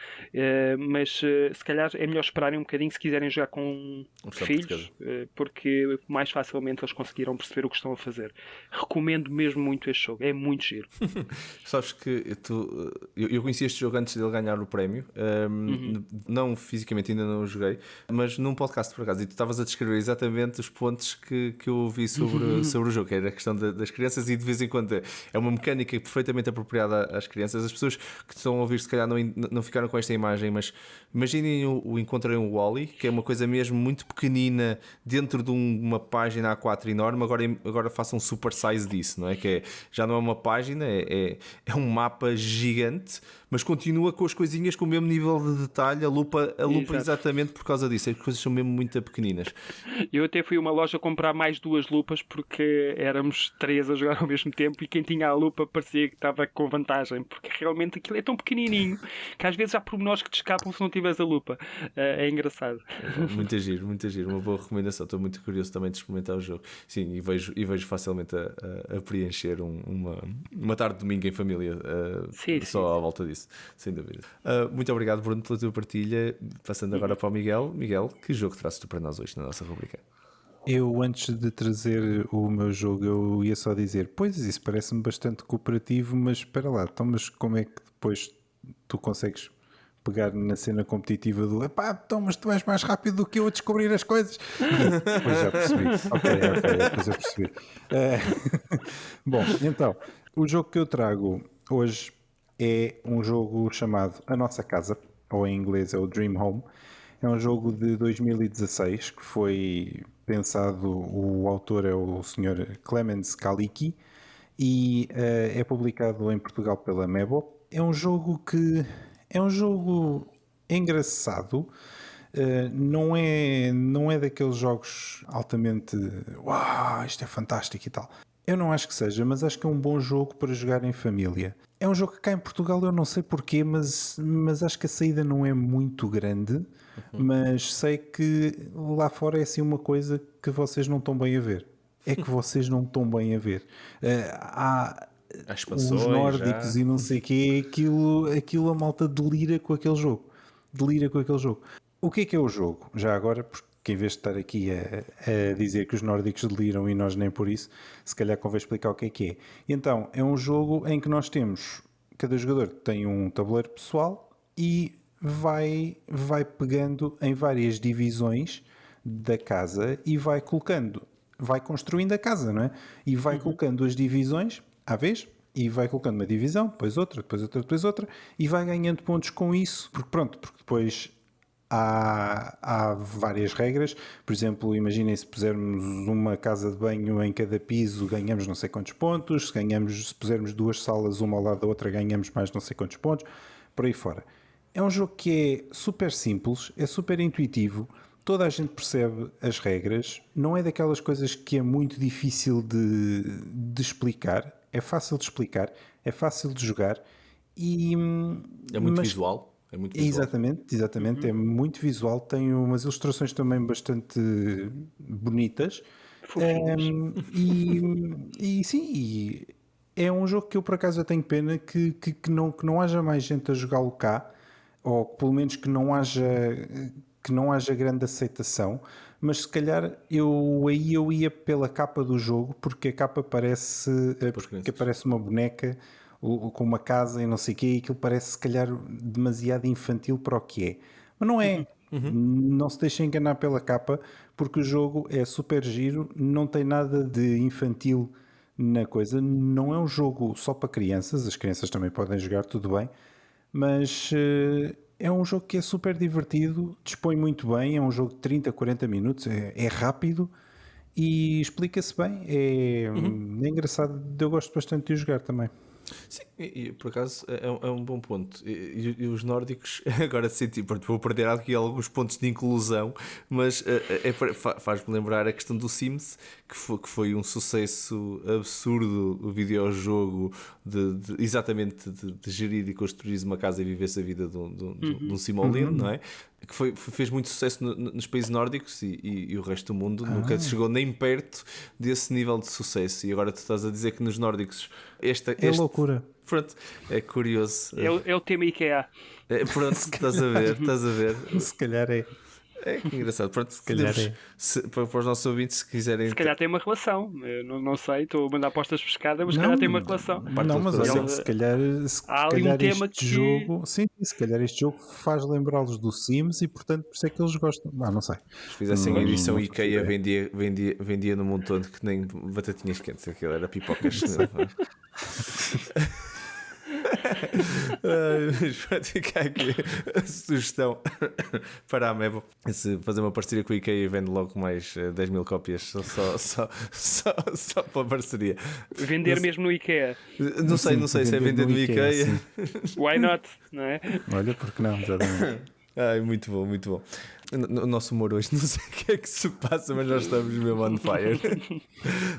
S3: mas se calhar é melhor esperarem um bocadinho se quiserem jogar com filhos, porque mais facilmente eles conseguirão perceber o que estão a fazer. Recomendo mesmo muito este jogo, é muito giro.
S1: Sabes que eu conheci este jogo antes dele ganhar o prémio, não fisicamente, ainda não o joguei, mas num podcast por acaso, e tu estavas a descrever exatamente os pontos que eu ouvi sobre o jogo, que era a questão das crianças, e de vez em quando é uma mecânica perfeitamente apropriada às crianças. As pessoas que estão a ouvir se calhar não ficaram com esta imagem, mas imaginem o encontrem o Wall-E, que é uma coisa mesmo muito pequenina dentro de uma página A4 enorme. Agora façam um super size disso, não é? Já não é uma página, é um mapa gigante, mas continua com as coisinhas com o mesmo nível de detalhe. A lupa exatamente por causa disso. As coisas são mesmo muito pequeninas.
S3: Eu até fui a uma loja comprar mais 2 lupas porque éramos 3 a jogar ao mesmo tempo e quem tinha a lupa parecia que estava com vantagem, porque realmente aquilo é tão pequenininho que às vezes há pormenores que te escapam se não tiveres a lupa. É engraçado.
S1: Muito giro, muito giro. Uma boa recomendação. Estou muito curioso também de experimentar o jogo. Sim, e vejo facilmente a preencher uma tarde de domingo em família, só à volta disso, sem dúvida. Muito obrigado, Bruno, pela tua partilha. Passando agora para o Miguel. Miguel, que jogo trazes tu para nós hoje na nossa rubrica?
S2: Eu, antes de trazer o meu jogo, eu ia só dizer, pois isso parece-me bastante cooperativo, mas espera lá, então, mas como é que depois tu consegues pegar na cena competitiva do epá, então, mas tu és mais rápido do que eu a descobrir as coisas? Depois já percebi. Ok, depois eu percebi. Bom, então, o jogo que eu trago hoje é um jogo chamado A Nossa Casa, ou em inglês é o Dream Home. É um jogo de 2016 que foi pensado, o autor é o Sr. Clemens Kaliki e é publicado em Portugal pela Mebo. É um jogo engraçado. Não é daqueles jogos altamente uau, isto é fantástico e tal. Eu não acho que seja, mas acho que é um bom jogo para jogar em família. É um jogo que cá em Portugal eu não sei porquê, mas acho que a saída não é muito grande. Mas sei que lá fora é assim uma coisa que vocês não estão bem a ver. É que vocês não estão bem a ver. Há os nórdicos já. E não sei o quê, aquilo a malta delira com aquele jogo. Delira com aquele jogo. O que é o jogo? Já agora, porque em vez de estar aqui a dizer que os nórdicos deliram e nós nem por isso, se calhar convém explicar o que é. Então, é um jogo em que nós temos, cada jogador tem um tabuleiro pessoal e vai pegando em várias divisões da casa e vai construindo a casa, não é? E vai colocando as divisões à vez, e vai colocando uma divisão, depois outra, depois outra, depois outra, e vai ganhando pontos com isso, porque depois há várias regras. Por exemplo, imaginem se pusermos uma casa de banho em cada piso, ganhamos não sei quantos pontos, se pusermos 2 salas uma ao lado da outra, ganhamos mais não sei quantos pontos, por aí fora. É um jogo que é super simples, é super intuitivo, toda a gente percebe as regras, não é daquelas coisas que é muito difícil de explicar, é fácil de explicar, é fácil de jogar e...
S1: É muito visual. É muito visual.
S2: Exatamente, é muito visual, tem umas ilustrações também bastante bonitas. E sim, É um jogo que eu por acaso eu tenho pena que não haja mais gente a jogá-lo cá, ou pelo menos que não haja grande aceitação, mas se calhar eu ia pela capa do jogo, porque a capa parece, porque parece uma boneca com uma casa e não sei o quê, e aquilo parece se calhar demasiado infantil para o que é. Mas não é. Não se deixem enganar pela capa, porque o jogo é super giro, não tem nada de infantil na coisa. Não é um jogo só para crianças, as crianças também podem jogar, tudo bem, mas é um jogo que é super divertido, dispõe muito bem, é um jogo de 30, 40 minutos, é rápido e explica-se bem, é engraçado, eu gosto bastante de o jogar também.
S1: Sim, e por acaso é um bom ponto. E os nórdicos, agora senti, vou perder aqui alguns pontos de inclusão, mas faz-me lembrar a questão do Sims, que foi um sucesso absurdo, o videojogo exatamente de gerir e construir uma casa e viver-se a vida de um Simolino, não é? Que fez muito sucesso nos países nórdicos e o resto do mundo nunca chegou nem perto desse nível de sucesso. E agora tu estás a dizer que nos nórdicos
S2: É loucura.
S1: Pronto, é curioso.
S3: É o tema IKEA.
S1: Pronto, estás a ver.
S2: Se calhar é.
S1: É que engraçado. Pronto,
S2: Se calhar
S1: para os nossos ouvintes, se quiserem.
S3: Se calhar tem uma relação. Eu não sei, estou a mandar apostas pescadas, mas se calhar tem uma relação.
S2: Não, mas olha, se calhar
S3: há ali um tema
S2: este jogo. Sim, se calhar este jogo faz lembrá-los do Sims e portanto por isso é que eles gostam. Não sei.
S1: Se fizessem a edição IKEA, vendia no montão que nem batatinhas quentes. Aquilo era pipocas. Mas fica aqui a sugestão para a Amebo fazer uma parceria com a IKEA e vende logo mais 10 mil cópias só pela parceria.
S3: Vender mesmo no IKEA.
S1: Não sei se é vender no IKEA.
S3: Why not? Não é?
S2: Olha, porque não, exatamente.
S1: Ai, muito bom. O nosso humor hoje, não sei o que é que se passa, mas nós estamos mesmo on fire.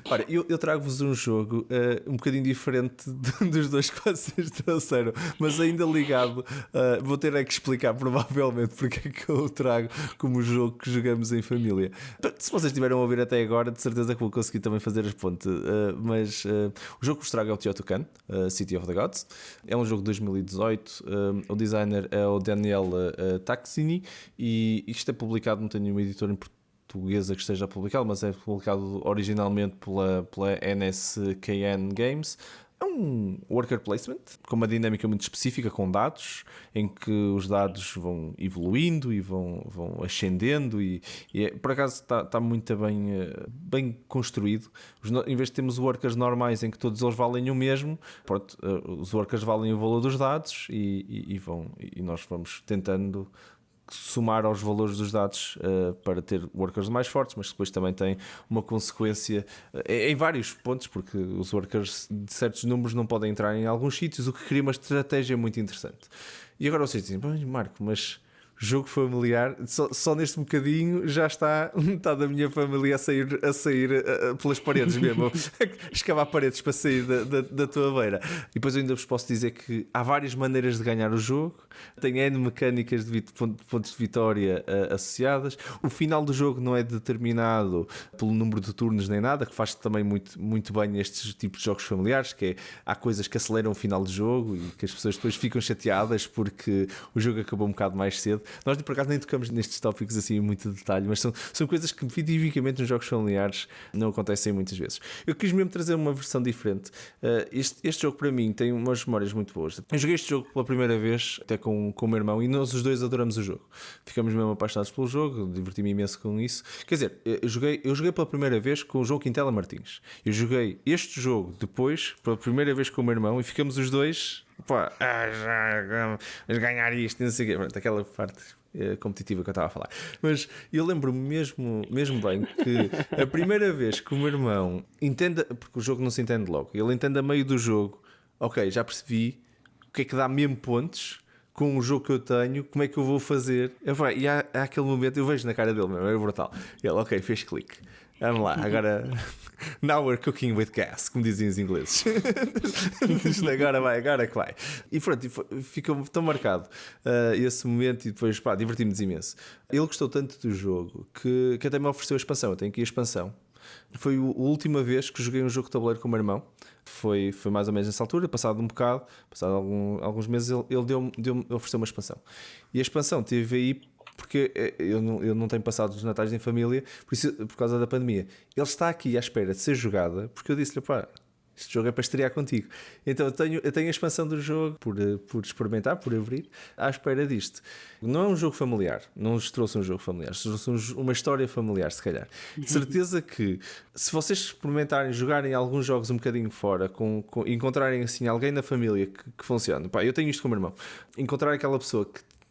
S1: Ora, eu trago-vos um jogo um bocadinho diferente dos dois que vocês trouxeram, mas ainda ligado. Vou ter que explicar provavelmente porque é que eu o trago como jogo que jogamos em família. Se vocês estiveram a ouvir até agora, de certeza que vou conseguir também fazer as pontes. Mas o jogo que vos trago é o Teotihuacan, City of the Gods. É um jogo de 2018. O designer é o Daniel Taxini e isto é publicado, não tenho nenhuma editora em portuguesa que esteja a publicá-lo, mas é publicado originalmente pela NSKN Games. É um worker placement com uma dinâmica muito específica, com dados, em que os dados vão evoluindo e vão ascendendo e por acaso está muito bem construído. Em vez de termos workers normais em que todos eles valem o mesmo, pronto, os workers valem o valor dos dados e nós vamos tentando somar aos valores dos dados para ter workers mais fortes, mas depois também tem uma consequência em vários pontos, porque os workers de certos números não podem entrar em alguns sítios, o que cria uma estratégia muito interessante. E agora vocês dizem, Marco, mas jogo familiar, só neste bocadinho já está metade da minha família a sair pelas paredes mesmo, escavar paredes para sair da tua beira. E depois eu ainda vos posso dizer que há várias maneiras de ganhar o jogo, tem N mecânicas de pontos de vitória associadas. O final do jogo não é determinado pelo número de turnos nem nada, que faz também muito, muito bem estes tipos de jogos familiares, que é, há coisas que aceleram o final do jogo e que as pessoas depois ficam chateadas porque o jogo acabou um bocado mais cedo. Nós por acaso nem tocamos nestes tópicos assim em muito detalhe, mas são coisas que tipicamente nos jogos familiares não acontecem muitas vezes. Eu quis mesmo trazer uma versão diferente. Este jogo para mim tem umas memórias muito boas. Eu joguei este jogo pela primeira vez até com o meu irmão e nós os dois adoramos o jogo. Ficamos mesmo apaixonados pelo jogo, diverti-me imenso com isso. Quer dizer, eu joguei pela primeira vez com o João Quintela Martins. Eu joguei este jogo depois pela primeira vez com o meu irmão e ficamos os dois vamos ganhar isto, não sei o quê. Aquela parte competitiva que eu estava a falar. Mas eu lembro-me mesmo bem que a primeira vez que o meu irmão entenda, porque o jogo não se entende logo, ele entende a meio do jogo, ok, já percebi o que é que dá mesmo pontos com o jogo que eu tenho, como é que eu vou fazer? E há aquele momento, eu vejo na cara dele mesmo, é brutal. Ele, ok, fez clique. Vamos lá, agora now we're cooking with gas, como dizem os ingleses. agora é que vai. E pronto, ficou tão marcado esse momento e depois divertimos imenso. Ele gostou tanto do jogo que até me ofereceu a expansão. Eu tenho aqui a expansão. Foi a última vez que joguei um jogo de tabuleiro com o meu irmão. Foi mais ou menos nessa altura, passado um bocado, passado alguns meses, ele ofereceu uma expansão. E a expansão teve aí, porque eu não tenho passado os natais em família, por causa da pandemia. Ele está aqui à espera de ser jogada, porque eu disse-lhe, pá, este jogo é para estrear contigo. Então eu tenho a expansão do jogo por experimentar, por abrir, à espera disto. Não é um jogo familiar, não nos trouxe um jogo familiar, trouxe uma história familiar, se calhar. De certeza que, se vocês experimentarem jogarem alguns jogos um bocadinho fora, encontrarem assim alguém na família que funcione, pá, eu tenho isto com o meu irmão, encontrar aquela pessoa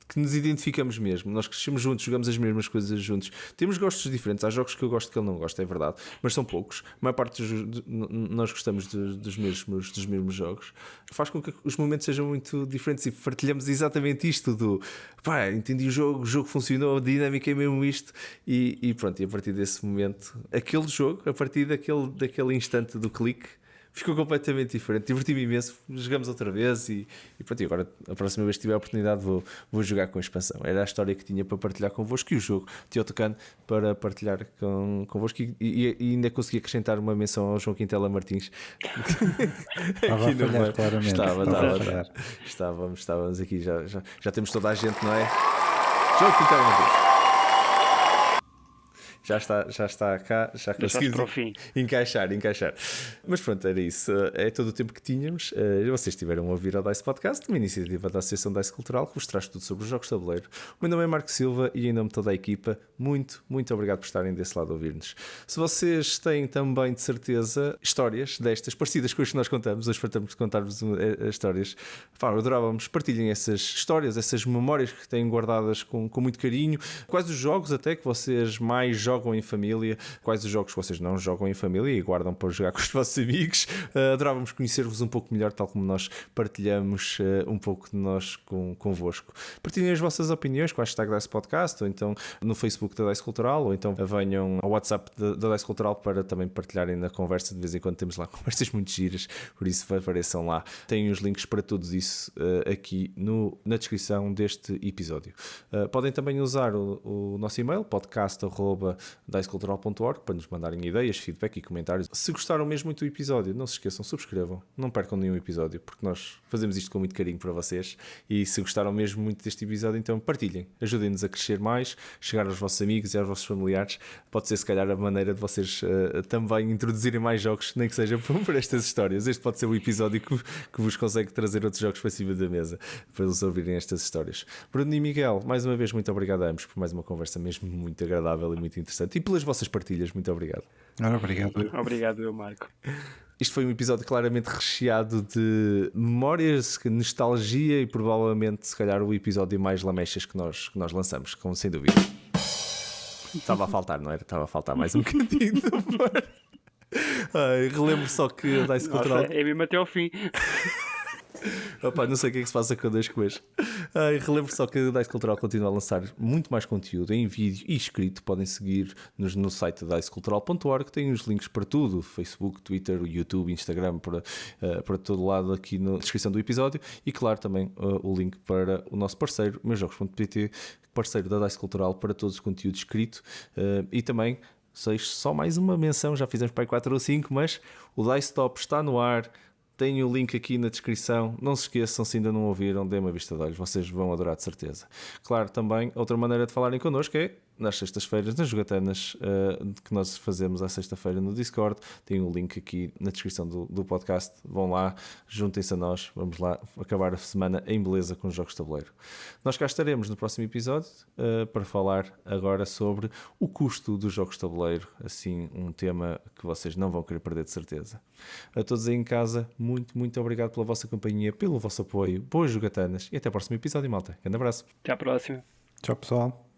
S1: que nos identificamos mesmo, nós crescemos juntos, jogamos as mesmas coisas juntos, temos gostos diferentes, há jogos que eu gosto que ele não gosta, é verdade, mas são poucos, a maior parte nós gostamos dos mesmos jogos, faz com que os momentos sejam muito diferentes e partilhamos exatamente isto do pá, entendi o jogo funcionou, a dinâmica é mesmo isto e pronto, e a partir desse momento, aquele jogo, a partir daquele instante do clique, ficou completamente diferente, diverti-me imenso, jogamos outra vez e pronto, e agora a próxima vez que tiver a oportunidade vou jogar com a expansão. Era a história que tinha para partilhar convosco e o jogo Teotihuacan para partilhar convosco e ainda consegui acrescentar uma menção ao João Quintela Martins.
S2: Estava a falhar, claramente.
S1: Estávamos aqui, já temos toda a gente, não é? João Quintela Martins. Já está cá, já conseguimos encaixar. Mas pronto, era isso. É todo o tempo que tínhamos. Vocês tiveram a ouvir ao DICE Podcast, uma iniciativa da Associação DICE Cultural que vos traz tudo sobre os jogos de tabuleiro. O meu nome é Marco Silva e em nome de toda a equipa, muito obrigado por estarem desse lado a ouvir-nos. Se vocês têm também, de certeza, histórias destas, parecidas com as que nós contamos, hoje fartamos de contar-vos as histórias, adorávamos, partilhem essas histórias, essas memórias que têm guardadas com muito carinho, quais os jogos até que vocês mais jogam em família, quais os jogos que vocês não jogam em família e guardam para jogar com os vossos amigos. Adorávamos conhecer-vos um pouco melhor, tal como nós partilhamos um pouco de nós convosco. Partilhem as vossas opiniões com a hashtag DICE Podcast, ou então no Facebook da DICE Cultural, ou então venham ao WhatsApp da DICE Cultural para também partilharem na conversa. De vez em quando temos lá conversas muito giras, por isso apareçam lá. Tem os links para tudo isso aqui na descrição deste episódio. Podem também usar o nosso e-mail, podcast@dicecultural.org, para nos mandarem ideias, feedback e comentários. Se gostaram mesmo muito do episódio, não se esqueçam, subscrevam, não percam nenhum episódio, porque nós fazemos isto com muito carinho para vocês. E se gostaram mesmo muito deste episódio, então partilhem, ajudem-nos a crescer mais, chegar aos vossos amigos e aos vossos familiares. Pode ser se calhar a maneira de vocês também introduzirem mais jogos, nem que seja por estas histórias. Este pode ser o episódio que vos consegue trazer outros jogos para cima da mesa, para eles ouvirem estas histórias. Bruno e Miguel, mais uma vez muito obrigado a ambos por mais uma conversa mesmo muito agradável e muito interessante, e pelas vossas partilhas, muito obrigado.
S3: Obrigado, Marco.
S1: Isto foi um episódio claramente recheado de memórias, nostalgia e provavelmente, se calhar, o episódio mais lamechas que nós lançamos, sem dúvida. Estava a faltar, não era? Estava a faltar mais um bocadinho de humor. Relembro só que a DICE Cultural...
S3: É mesmo até ao fim.
S1: Opa, não sei o que é que se passa connosco hoje. Relembro só que a DICE Cultural continua a lançar muito mais conteúdo em vídeo e escrito. Podem seguir-nos no site dicecultural.org, tem os links para tudo: Facebook, Twitter, YouTube, Instagram, para todo lado aqui na descrição do episódio. E claro, também o link para o nosso parceiro, meusjogos.pt, parceiro da DICE Cultural, para todos os conteúdos escrito. E também, só mais uma menção, já fizemos para aí 4 ou 5, mas o DICE Top está no ar. Tem o link aqui na descrição. Não se esqueçam, se ainda não ouviram, dêem uma vista de olhos, vocês vão adorar de certeza. Claro, também, outra maneira de falarem connosco é nas sextas-feiras, nas jogatanas que nós fazemos à sexta-feira no Discord. Tem o link aqui na descrição do podcast. Vão lá, juntem-se a nós, vamos lá acabar a semana em beleza com os jogos de tabuleiro. Nós cá estaremos no próximo episódio para falar agora sobre o custo dos jogos de tabuleiro, assim, um tema que vocês não vão querer perder de certeza. A todos aí em casa, muito obrigado pela vossa companhia, pelo vosso apoio, boas jogatanas e até o próximo episódio, malta. Grande abraço.
S3: Até à próxima.
S2: Tchau, pessoal.